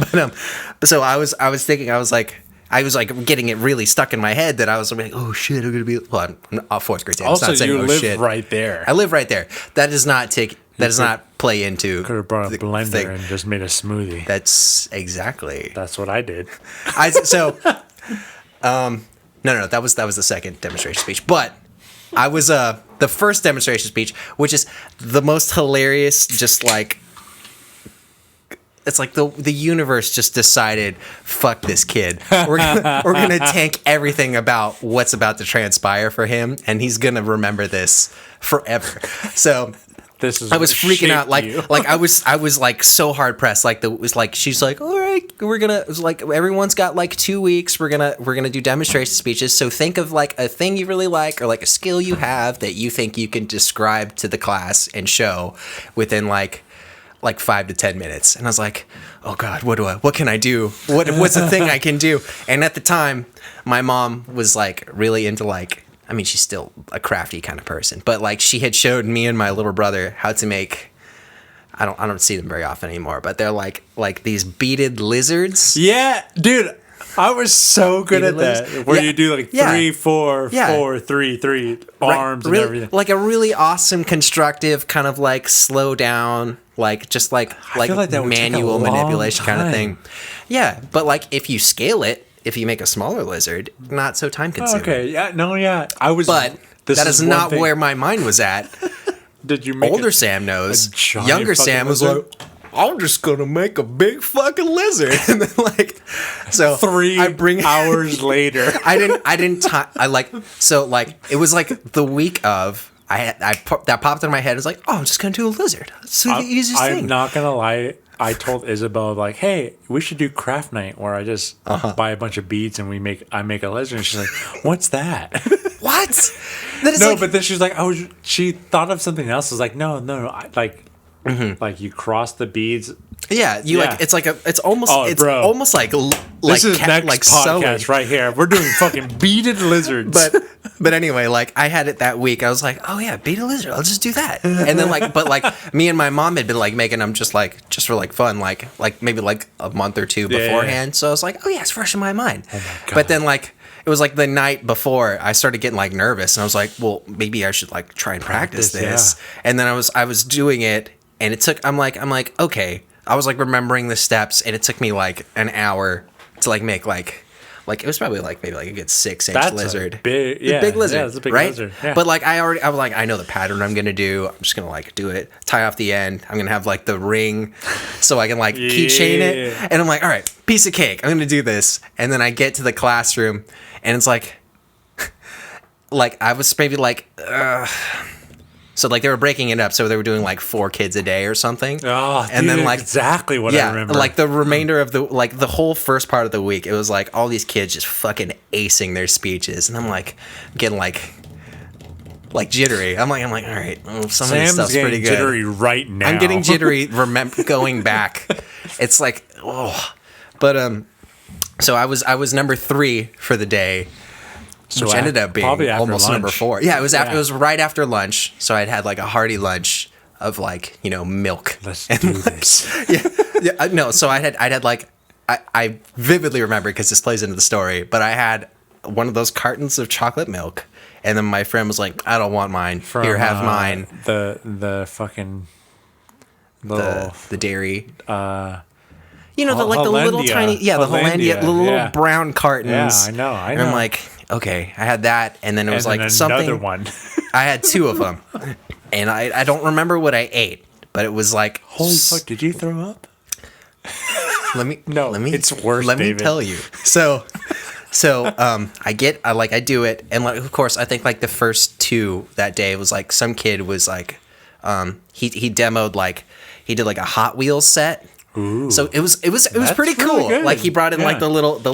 But so I was thinking, I was like getting it really stuck in my head that I was like, oh shit, I'm gonna be. Well, I'm fourth grade. Also, you live right there. I live right there. That does not play into. Could have brought a blender and just made a smoothie. That's exactly. That's what I did. No. That was the second demonstration speech, but I was the first demonstration speech, which is the most hilarious. Just like. It's like the universe just decided, fuck this kid. We're gonna tank everything about what's about to transpire for him, and he's gonna remember this forever. So I was freaking out, like I was like so hard pressed. Like it was like she's like, all right, it was like everyone's got like 2 weeks. We're gonna do demonstration speeches. So think of like a thing you really like or like a skill you have that you think you can describe to the class and show within like 5 to 10 minutes. And I was like, oh God, what can I do? What's the thing I can do? And at the time, my mom was like really into like, I mean, she's still a crafty kind of person, but like she had showed me and my little brother how to make, I don't see them very often anymore, but they're like these beaded lizards. Yeah, dude. I was so good at that. Where you do like 3, 4, 4, 3, 3 arms and everything. Like a really awesome, constructive kind of like slow down, like just like manual manipulation kind of thing. Yeah, but like if you scale it, if you make a smaller lizard, not so time consuming. Okay, yeah. I was. But that is not where my mind was at. Did you make Older Sam knows. Younger Sam was like, I'm just gonna make a big fucking lizard, and then like, so 3 hours later, it was like the week of that popped in my head. It was like, oh, I'm just gonna do a lizard. It's the easiest thing. I'm not gonna lie. I told Isabel like, hey, we should do craft night where I just buy a bunch of beads and I make a lizard. And she's like, what's that? What? That is No, like, but then she's like, she thought of something else. I was like, no, like you cross the beads. yeah, it's like it's almost like This is next like podcast sewing. right here. We're doing fucking beaded lizards. But anyway, like I had it that week. I was like, oh yeah, beat a lizard. I'll just do that. And then but me and my mom had been like making them just for like fun, like maybe like a month or two beforehand. So I was like, oh yeah, it's fresh in my mind. Oh my God. But then like it was like the night before I started getting like nervous, and I was like, well, maybe I should like try and practice this. Yeah. And then I was doing it, and it took. I'm like, okay. I was like remembering the steps, and it took me like an hour to like make like it was probably like maybe like a good 6-inch lizard. Big lizard. Yeah, it's a big lizard. Yeah. But like I was like, I know the pattern I'm gonna do. I'm just gonna like do it, tie off the end. I'm gonna have like the ring so I can like keychain it. And I'm like, all right, piece of cake. I'm gonna do this. And then I get to the classroom, and it's like I was maybe like so like they were breaking it up, so they were doing like 4 kids a day or something. Oh, and then like exactly what I remember. Like the remainder of the whole first part of the week, it was like all these kids just fucking acing their speeches, and I'm like getting like jittery. I'm like all right, some of this stuff's pretty good. Jittery right now. I'm getting jittery. Going back, it's like but so I was number 3 for the day. Which ended up being almost lunch. Number 4. Yeah, it was after. It was right after lunch, so I'd had like a hearty lunch of like milk. Let's do this. No. So I'd had like I vividly remember because this plays into the story, but I had one of those cartons of chocolate milk, and then my friend was like, "I don't want mine. Here, have mine." The fucking little the dairy. The little tiny, the Hollandia, the little brown cartons. Yeah, I know. And I'm like, okay, I had that, and then it was like something. Another one. I had 2 of them, and I don't remember what I ate, but it was like, holy fuck! Did you throw up? Let me. It's worse. Let me tell you. So I do it, and like of course I think like the first 2 that day was like some kid was like, he demoed like he did like a Hot Wheels set. Ooh. So it was pretty cool. Really like he brought in like the little to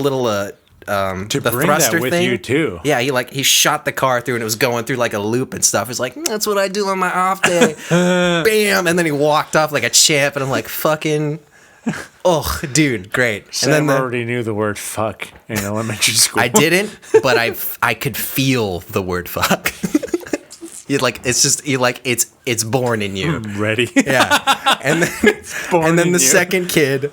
the bring thruster that with thing. You too. Yeah, he shot the car through, and it was going through like a loop and stuff. He's like, that's what I do on my off day. Bam, and then he walked off like a champ, and I'm like, fucking, oh, dude, great. Sam and then already knew the word fuck in elementary school. I didn't, but I could feel the word fuck. It's born in you. I'm ready. Yeah. And then the second kid,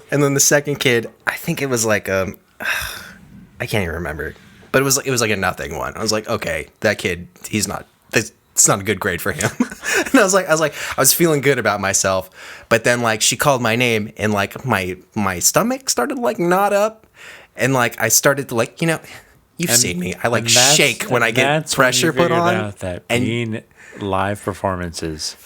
I think it was like I can't even remember. But it was like a nothing one. I was like, okay, that kid, it's not a good grade for him. And I was feeling good about myself. But then like she called my name, and like my stomach started to like knot up, and like I started to like, you've seen me. I like shake when I get pressure put on. Out that being live performances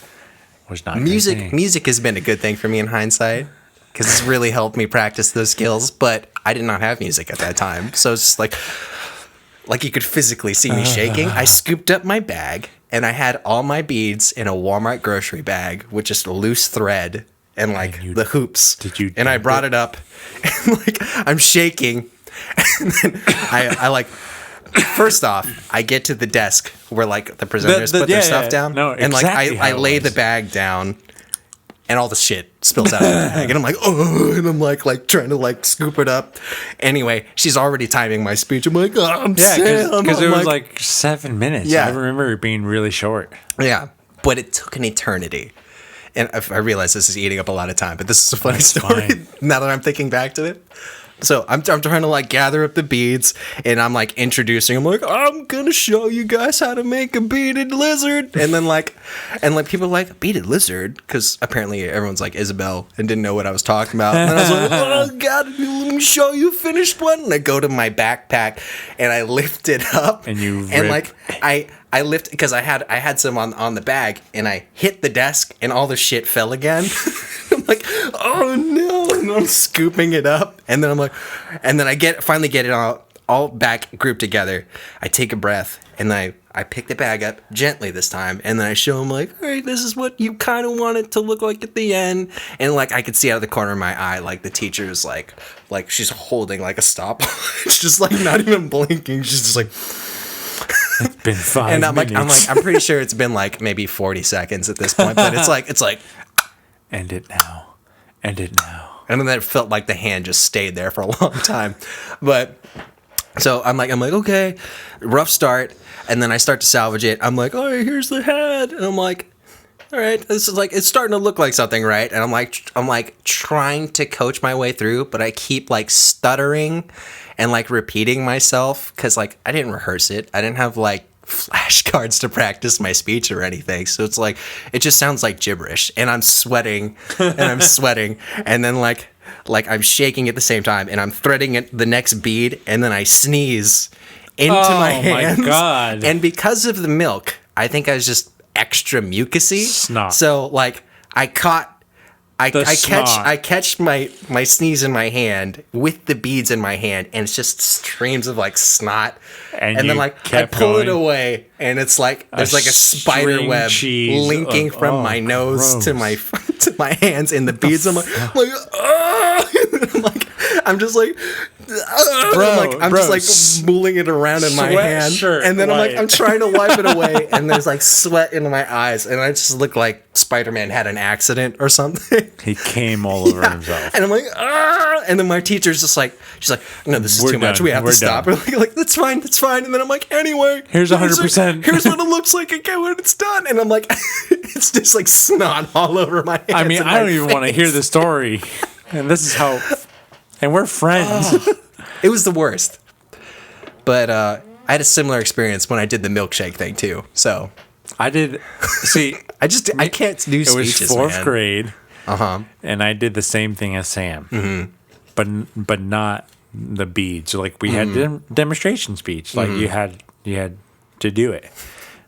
was not music. Music has been a good thing for me in hindsight, because it's really helped me practice those skills. But I did not have music at that time, so it's just like you could physically see me shaking. I scooped up my bag, and I had all my beads in a Walmart grocery bag with just a loose thread and like the hoops. And I brought it up, and like I'm shaking. And then I like, first off, I get to the desk where like the presenters put their stuff down. No, and like I lay the bag down, and all the shit spills out of the bag, and I'm like, oh, and I'm like trying to like scoop it up. Anyway, she's already timing my speech. I'm like, oh, because it was like 7 minutes. Yeah. I remember it being really short. Yeah, but it took an eternity. And I realize this is eating up a lot of time, but this is a funny story. Fine. Now that I'm thinking back to it. So I'm trying to like gather up the beads, and I'm like introducing. I'm like, I'm gonna show you guys how to make a beaded lizard, and then like people are like, beaded lizard, because apparently everyone's like Isabel and didn't know what I was talking about. And I was like, oh god, let me show you a finished one. And I go to my backpack and I lift it up, and like I lift, because I had some on the bag, and I hit the desk, and all the shit fell again. I'm like, oh no, and I'm scooping it up, and then I'm like, and then I finally get it all back grouped together. I take a breath, and I I pick the bag up gently this time, and then I show him like, all right, this is what you kind of want it to look like at the end. And like I could see out of the corner of my eye, like the teacher's like she's holding like a stopwatch, just like not even blinking. She's just like, it's been 5 and minutes. I'm pretty sure it's been like maybe 40 seconds at this point, but it's like, end it now, end it now. and then it felt like the hand just stayed there for a long time, but. So I'm like, okay, rough start. And then I start to salvage it. I'm like, all right, here's the head. And I'm like, all right, this is like, it's starting to look like something, right? And I'm like trying to coach my way through, but I keep like stuttering and like repeating myself. Cause like I didn't rehearse it. I didn't have like flashcards to practice my speech or anything. So it's like, it just sounds like gibberish, and I'm sweating and then like I'm shaking at the same time, and I'm threading the next bead, and then I sneeze into my hands. My God. And because of the milk, I think I was just extra mucusy. Snot. So like I catch my sneeze in my hand with the beads in my hand, and it's just streams of like snot. And then like I pull it away, and it's like there's like a spider web linking from my nose to my hands, and the beads. I'm I'm just like, I'm just like mulling it around in my hand, and then I'm trying to wipe it away, and there's like sweat in my eyes, and I just look like Spider-Man had an accident or something. He came all over himself, and I'm like, and then my teacher's just like, she's like, no, this is too much. We have to stop. We're like, that's fine. And then I'm like, anyway, here's 100%. Here's what it looks like again when it's done. And I'm like, it's just like snot all over my hands. I mean, I don't even want to hear the story. And this is how, and we're friends. It was the worst. But I had a similar experience when I did the milkshake thing too. So I did. See, I can't do speeches. It was fourth grade. And I did the same thing as Sam, but not the beads. So like we had demonstration speech. Like you had to do it.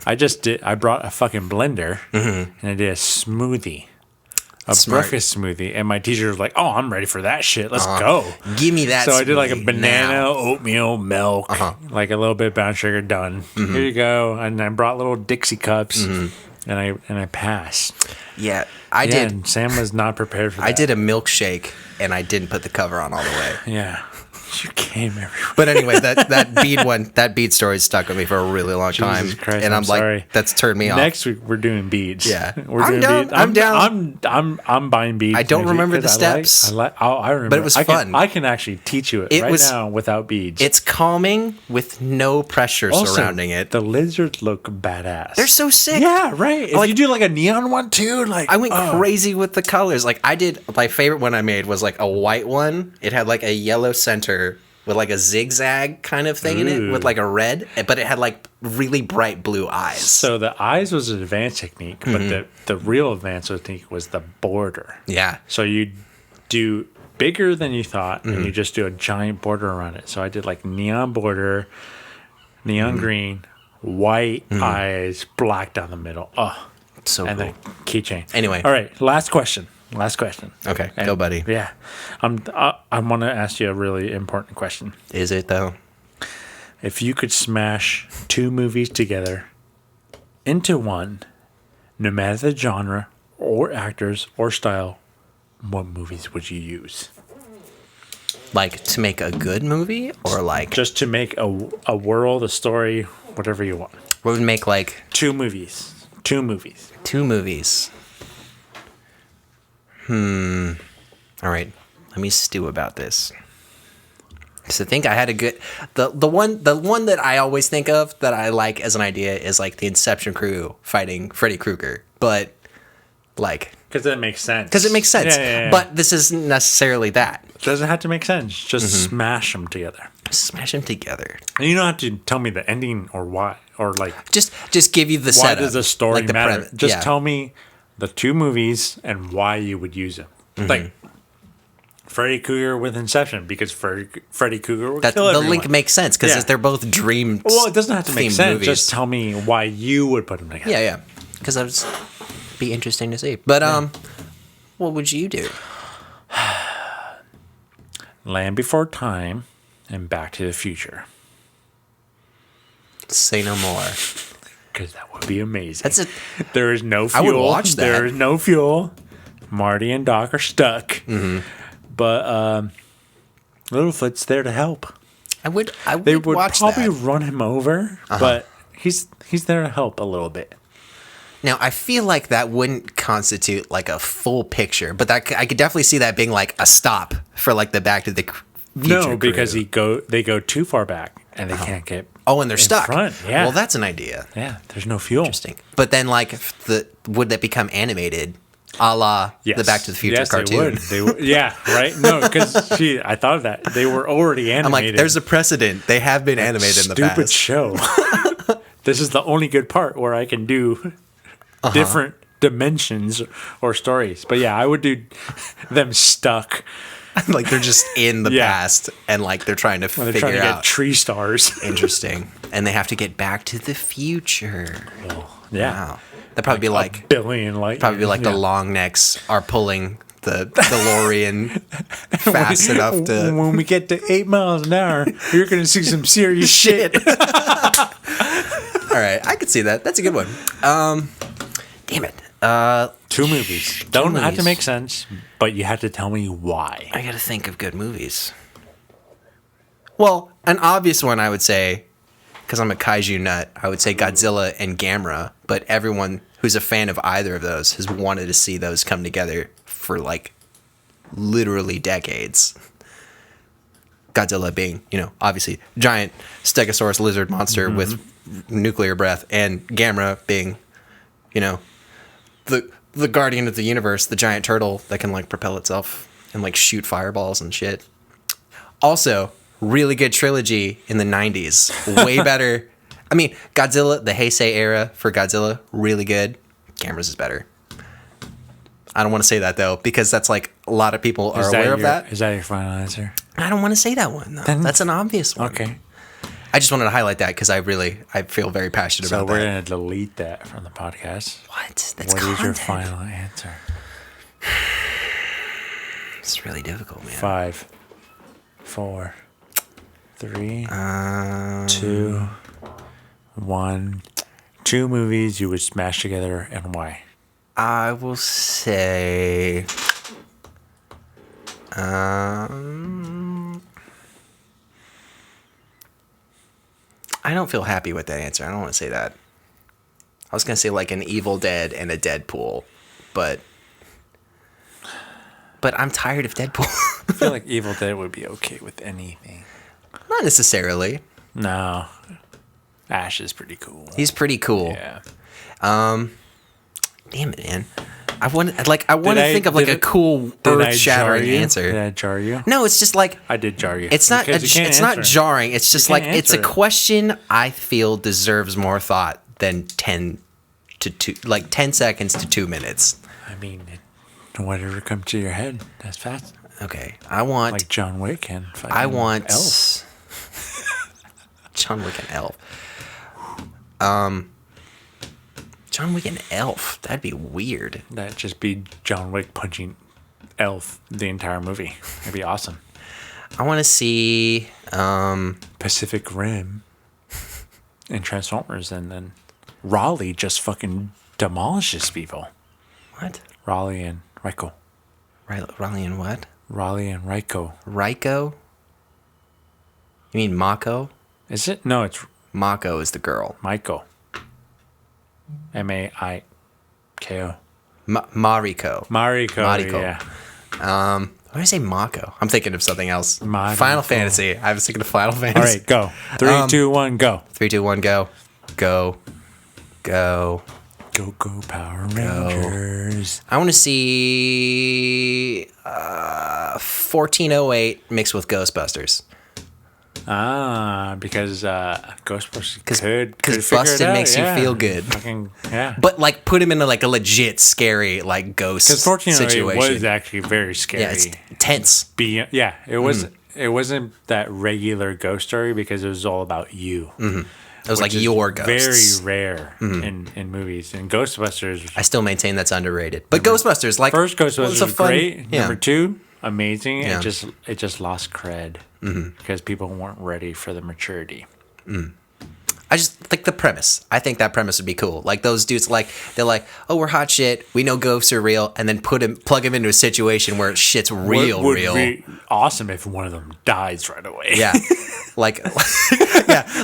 I brought a fucking blender and I did a smoothie. Breakfast smoothie, and my teacher was like, "Oh, I'm ready for that shit. Let's go. Give me that." So I did like a banana, oatmeal, milk, like a little bit of brown sugar. Done. Here you go. And I brought little Dixie cups, and I passed. Yeah, I did. And Sam was not prepared for that. I did a milkshake, and I didn't put the cover on all the way. Yeah. You came everywhere. But anyway, that bead story stuck with me for a really long time. Jesus Christ, and I'm like, sorry. That's turned me off. Next week we're doing beads. Yeah, I'm down. I'm down. I'm buying beads. I don't remember the steps. I remember. But it was fun. I can actually teach you it right now without beads. It's calming with no pressure surrounding it. The lizards look badass. They're so sick. Yeah, right. If you do like a neon one too, like I went crazy with the colors. Like I did. My favorite one I made was like a white one. It had like a yellow center with like a zigzag kind of thing in it with like a red, but it had like really bright blue eyes. So the eyes was an advanced technique, but the real advanced technique was the border. Yeah. So you do bigger than you thought, and you just do a giant border around it. So I did like neon border, neon green, white eyes, black down the middle. Oh, so and cool. then keychain. Anyway. All right, last question. Okay, go, buddy. Yeah, I want to ask you a really important question. Is it though? If you could smash two movies together into one, no matter the genre or actors or style, what movies would you use? Like to make a good movie, or like just to make a world, a story, whatever you want. What would make like two movies? Two movies. All right, let me stew about this. So I think I had a good the one that I always think of that I like as an idea is like the Inception crew fighting Freddy Krueger, but like because it makes sense. Yeah. But this isn't necessarily that. It doesn't have to make sense. Just smash them together. And you don't have to tell me the ending or why or like just give you the why setup. Does the story like matter? Just tell me the two movies and why you would use them. Like Freddy Krueger with Inception because Freddy Krueger would kill everyone. The link makes sense because they're both dream. Well, it doesn't have to make sense. Movies. Just tell me why you would put them together. Yeah. Because that would be interesting to see. But what would you do? Land Before Time and Back to the Future. Say no more. because that would be amazing. That's it. There is no fuel. I would watch that. There is no fuel. Marty and Doc are stuck. Mm-hmm. But Littlefoot's there to help. They would watch probably that. run him over, but he's there to help a little bit. Now, I feel like that wouldn't constitute like a full picture, but that I could definitely see that being like a stop for like the Back to the Future No, because crew. they go too far back and they can't get. Oh, and they're stuck. front, yeah. Well, that's an idea. Yeah, there's no fuel. Interesting. But then, like, would that become animated, a la the Back to the Future cartoon? They would. Yeah, right. No, because I thought of that. They were already animated. I'm like, there's a precedent. They have been animated in the Stupid past. show. This is the only good part where I can do different dimensions or stories. But yeah, I would do them stuck. Like they're just in the Yeah. past, and like they're trying to They're figure trying to get out. tree stars. Interesting. And they have to get back to the future. Yeah. Wow. That'd probably be like billion light. probably be like the yeah. long necks are pulling the DeLorean fast enough to. When we get to 8 miles an hour, you're going to see some serious shit. All right, I could see that. That's a good one. Damn it. 2 movies. Don't have to movies. make sense, but you have to tell me why. I gotta think of good movies. Well, an obvious one I would say, because I'm a kaiju nut, I would say Godzilla and Gamera, but everyone who's a fan of either of those has wanted to see those come together for like literally decades. Godzilla being, obviously giant stegosaurus lizard monster with nuclear breath, and Gamera being, the guardian of the universe, the giant turtle that can like propel itself and like shoot fireballs and shit. Also, really good trilogy in the 90s. Way better. I mean, Godzilla, the Heisei era for Godzilla, really good. Gamera's is better. I don't want to say that though, because that's like a lot of people are aware of that. Is that your final answer? I don't want to say that one though. That's an obvious one. Okay. I just wanted to highlight that because I feel very passionate So about we're that. going to delete that from the podcast. What? That's What is your content. final answer? It's really difficult, man. 5, 4, 3, 2, 1. 2 movies you would smash together, and why? I will say, I don't feel happy with that answer. I don't want to say that. I was gonna say like an Evil Dead and a Deadpool, but I'm tired of Deadpool. I feel like Evil Dead would be okay with anything. Not necessarily. No. Ash is pretty cool. He's pretty cool. Yeah. Damn it, man. I want to think of like a cool Did I earth-shattering jar you? answer. Did I jar you? No, it's just like I did jar you. it's not Because you can't it's not answer. jarring. It's just You like can't it's a answer it. question I feel deserves more thought than 10 seconds to 2 minutes. I mean, whatever comes to your head, that's fast. Okay, I want Like John Wick and fucking I want Elf. John Wick and Elf. John Wick and Elf. That'd be weird. That'd just be John Wick punching Elf the entire movie. It'd be awesome. I want to see Pacific Rim and Transformers, and then Raleigh just fucking demolishes people. what? Raleigh and Ryko. Raleigh and what? Raleigh and Ryko. Raiko? You mean Mako? Is it? No, it's Mako is the girl. Maiko. Maiko. Mariko. Mariko. Yeah. Why did I say Mako? I'm thinking of something else. Mariko. Final Fantasy. I was thinking of Final Fantasy. All right, go. 3, 2, 1, go. 3, 2, 1, go. Go. Go. Go, go, Power Rangers. I want to see 1408 mixed with Ghostbusters. Because Ghostbusters could Because figure it busted out, makes yeah. you feel good. Fucking, yeah. But like put him into like a legit scary like ghost Because 1408 situation. was actually very scary. Yeah, it's tense. It was. It wasn't that regular ghost story because it was all about you. It was like which is your ghosts. Very rare in movies. And Ghostbusters. I still maintain that's underrated. But Ghostbusters, like First Ghostbusters was great. Yeah. Number 2, amazing. Yeah. It just lost cred because people weren't ready for the maturity. I just think the premise. I think that premise would be cool. Like those dudes, like they're like, oh, we're hot shit. We know ghosts are real, and then plug him into a situation where shit's real. Would be awesome if one of them dies right away. Yeah, like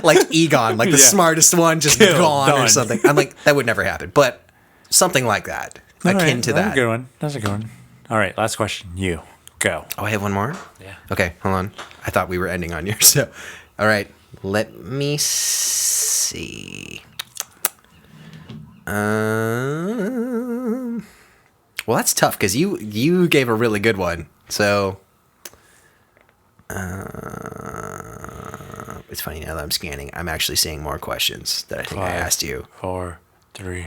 like Egon, like the smartest one, just gone or something. I'm like, that would never happen, but something like that, akin to that. That's a good one. That's a good one. All right, last question. You go. Oh, I have one more. Yeah. Okay, hold on. I thought we were ending on yours. So, all right. Let me see. Well, that's tough because you gave a really good one. So, it's funny now that I'm scanning. I'm actually seeing more questions that I think I asked you. 4, 3,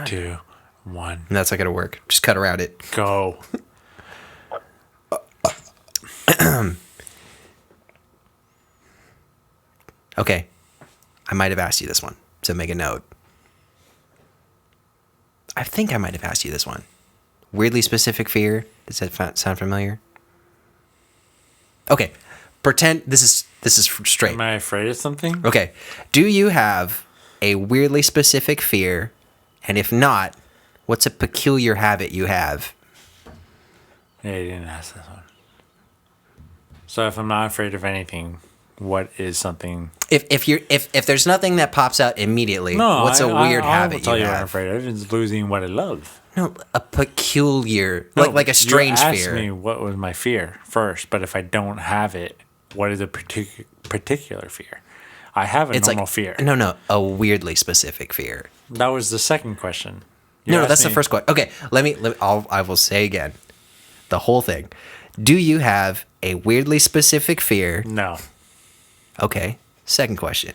2, 1. And that's not gonna work. Just cut around it. Go. Okay. I might have asked you this one, so make a note. I think I might have asked you this one. Weirdly specific fear. Does that sound familiar? Okay. Pretend this is straight. Am I afraid of something? Okay. Do you have a weirdly specific fear? And if not, what's a peculiar habit you have? Yeah, you didn't ask this one. So if I'm not afraid of anything, what is something? If there's nothing that pops out immediately, what's a weird habit I'll tell you you have? what I'm afraid of. It's losing what I love. No, a peculiar, like a strange you fear. asked me what was my fear first, but if I don't have it, what is a particular fear? I have a normal fear. No, a weirdly specific fear. That was the second question. No, that's the first question. Okay, I will say again, the whole thing. Do you have a weirdly specific fear? No. Okay, second question.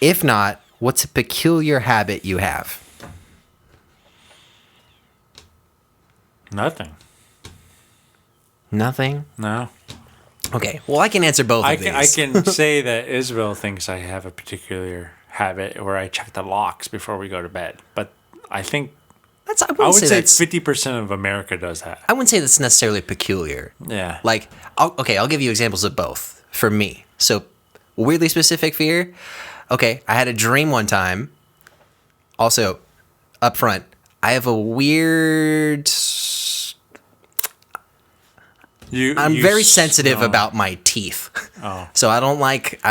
If not, what's a peculiar habit you have? Nothing. Nothing? No. Okay, well, I can answer both of these. I can say that Isabel thinks I have a particular habit where I check the locks before we go to bed. But I think I would say 50% of America does that. I wouldn't say that's necessarily peculiar. Yeah. Like, I'll give you examples of both for me. So, weirdly specific fear. Okay, I had a dream one time. Also, up front, I have a weird... I'm very sensitive about my teeth. Oh. So I don't like.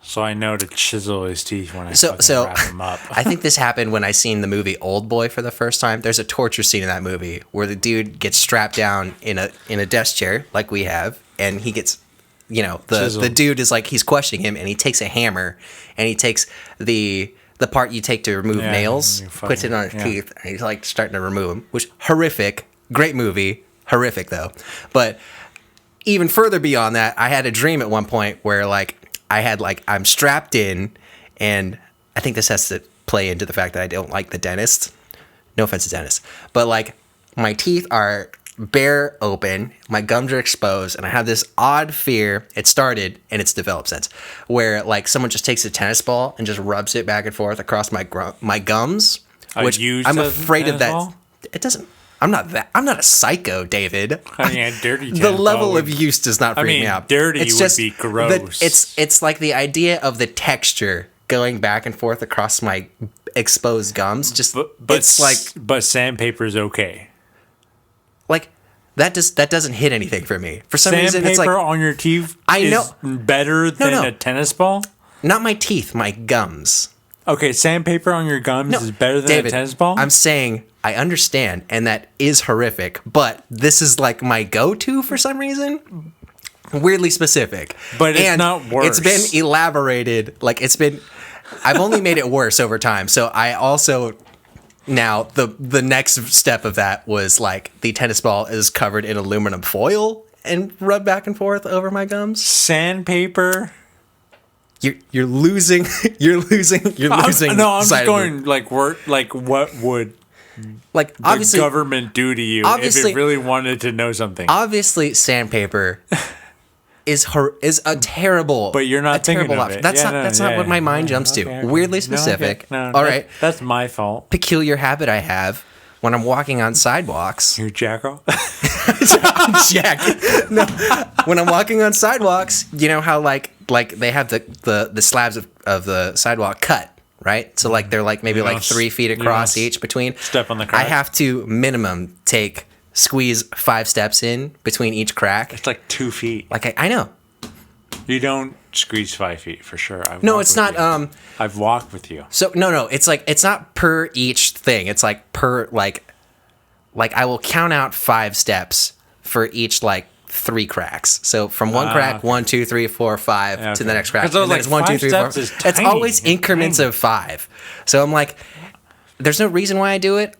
So I know to chisel his teeth when I wrap him up. I think this happened when I seen the movie Old Boy for the first time. There's a torture scene in that movie where the dude gets strapped down in a desk chair like we have, and he gets, the dude is like, he's questioning him, and he takes a hammer, and he takes the part you take to remove nails, puts it on his teeth, and he's like starting to remove them, which horrific. Great movie, horrific though. But even further beyond that, I had a dream at one point where I'm strapped in, and I think this has to play into the fact that I don't like the dentist. No offense to dentists, but like my teeth are bare open, my gums are exposed, and I have this odd fear. It started and it's developed since, where like someone just takes a tennis ball and just rubs it back and forth across my gums, which I'm afraid of that. Ball? It doesn't. I'm not a psycho, David. I mean, dirty. The level of use does not freak me out. Dirty would be gross. It's like the idea of the texture going back and forth across my exposed gums. But sandpaper's okay. Like that doesn't hit anything for me. For some reason, it's like sandpaper on your teeth. Is better than a tennis ball. Not my teeth, my gums. Okay, sandpaper on your gums is better than a tennis ball? I'm saying I understand, and that is horrific, but this is like my go-to for some reason. Weirdly specific. But it's not worse. It's been elaborated. I've only made it worse over time. So I also, now the next step of that was like the tennis ball is covered in aluminum foil and rubbed back and forth over my gums. Sandpaper? You're losing. I'm just going what would the government do to you if it really wanted to know something? Obviously, sandpaper is a terrible. But you're not thinking of it. That's not what my mind jumps to. Weirdly specific. All right, that's my fault. Peculiar habit I have. when I'm walking on sidewalks. You jackal. Jack. No, when I'm walking on sidewalks, you know how like they have the slabs of the sidewalk cut, right? So like they're like maybe like 3 feet across each between. Step on the crack. I have to minimum squeeze 5 steps in between each crack. It's like 2 feet. Like I know. You don't squeeze 5 feet for sure. No, it's not. I've walked with you. So no. It's like it's not per each thing. It's like per like I will count out 5 steps for each like 3 cracks. So from one crack, okay. 1, 2, 3, 4, 5 to the next crack. So And then like it's 1, 2, 3, 4. It's always increments of 5. So I'm like, there's no reason why I do it.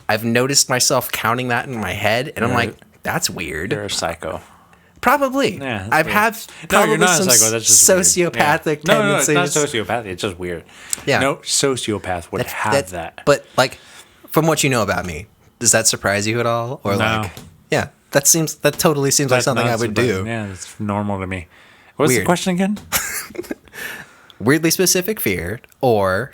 I've noticed myself counting that in my head, and I'm like, that's weird. You're a psycho. Probably. Yeah, I've weird. had No, probably you're not some a psycho. That's just sociopathic weird. Yeah. tendencies. No, it's not sociopathic. It's just weird. Yeah. No sociopath would have that. But like, from what you know about me, does that surprise you at all? Or No. like, yeah, that totally seems like something I would do. Yeah, it's normal to me. What's the Weird. question again? Weirdly specific fear or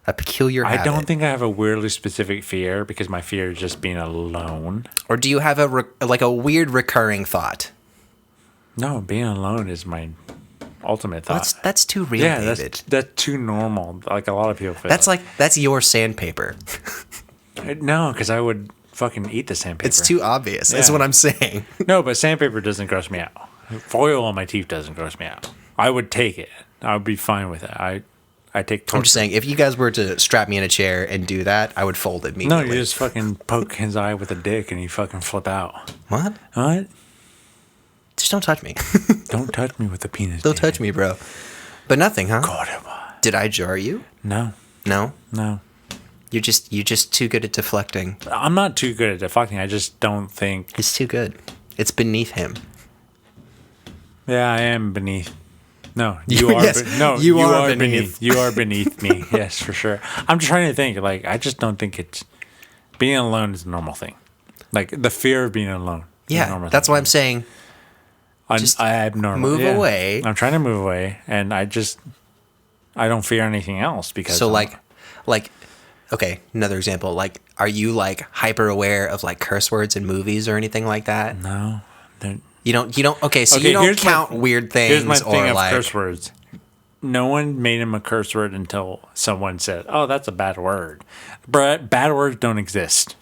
a peculiar habit. I don't think I have a weirdly specific fear because my fear is just being alone. Or do you have a weird recurring thought? No, being alone is my ultimate thought. That's too real, yeah, David. that's too normal. Like a lot of people feel. That's your sandpaper. No, because I would fucking eat the sandpaper. It's too obvious. That's Yeah. what I'm saying. No, but sandpaper doesn't gross me out. Foil on my teeth doesn't gross me out. I would take it. I would be fine with it. I take. I'm just saying, if you guys were to strap me in a chair and do that, I would fold No, immediately. you just fucking poke his eye with a dick and he fucking flip out. What? What? Just don't touch me. Don't touch me with the penis. Don't touch me, bro. But nothing, huh? God, Did I jar you? no, No. no. You're just too good at deflecting. I'm not too good at deflecting. I just don't think. It's too good. It's beneath him. Yeah, I am beneath. No, you are. Yes, No, you you are are beneath. beneath. You are beneath me. Yes, for sure. I'm trying to think. Like, I just don't think it's being alone is a normal thing. Like the fear of being alone. is a Yeah, normal that's thing. why I'm saying just I abnormal. move away. I'm trying to move away, and I don't fear anything else because. so like okay, another example. Like, are you like hyper aware of like curse words in movies or anything like that? No. You don't okay, so Okay, you don't here's my- count weird things Here's my thing or of like curse words. No one made him a curse word until someone said, "Oh, that's a bad word." But bad words don't exist.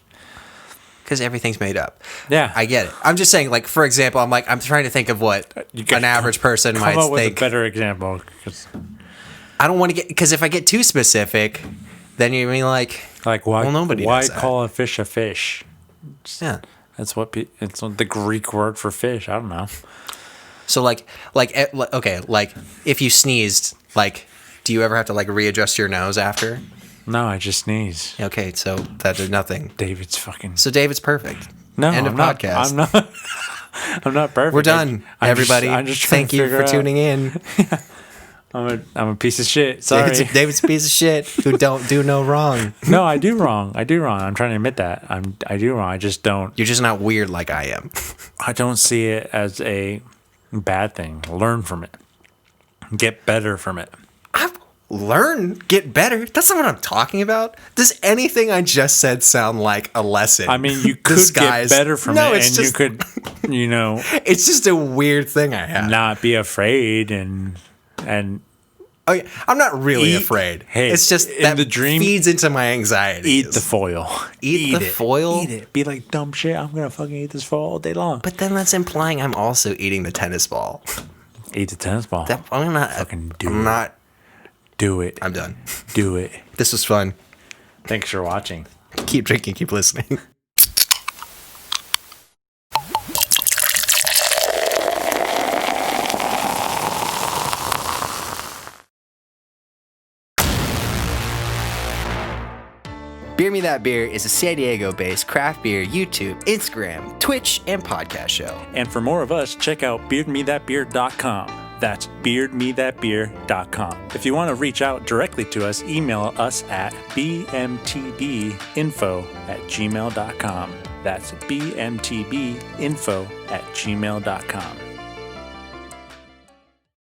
because everything's made up. Yeah, I get it. I'm just saying, like, for example, I'm trying to think of what can an average person might come up with think. a better example. 'Cause, I don't want to get, because if I get too specific, then you're gonna be like, like, why? Well, nobody why does that. call a fish a fish? yeah. It's what the Greek word for fish. I don't know. So okay, like if you sneezed, like, do you ever have to like readjust your nose after? No, I just sneeze. Okay, so that did nothing. David's fucking. So David's perfect. No, End I'm of not, podcast. I'm not. I'm not perfect. We're done, everybody. I'm just trying Thank to you figure for out- tuning in. I'm a piece of shit. Sorry. David's a piece of shit who don't do no wrong. No, I do wrong. I'm trying to admit that. I do wrong. I just don't. You're just not weird like I am. I don't see it as a bad thing. Learn from it. Get better from it. Get better. That's not what I'm talking about. Does anything I just said sound like a lesson? I mean, you could Disguised. get better from No, it, it's and just- you could, It's just a weird thing I have. not be afraid and Oh, yeah. I'm not really Eat- afraid. hey, it's just in that the dream- feeds into my anxiety. eat the foil. Eat the it. foil? Eat it. Be like dumb shit. I'm gonna fucking eat this foil all day long. But then that's implying I'm also eating the tennis ball. Eat the tennis ball. I'm not. Fucking do I'm it. not. Do it. I'm done. Do it. This was fun. Thanks for watching. Keep drinking. Keep listening. Beer Me That Beer is a San Diego-based craft beer YouTube, Instagram, Twitch, and podcast show. And for more of us, check out beardmethatbeer.com. That's beardmethatbeer.com. If you want to reach out directly to us, email us at bmtbinfo@gmail.com. That's bmtbinfo@gmail.com.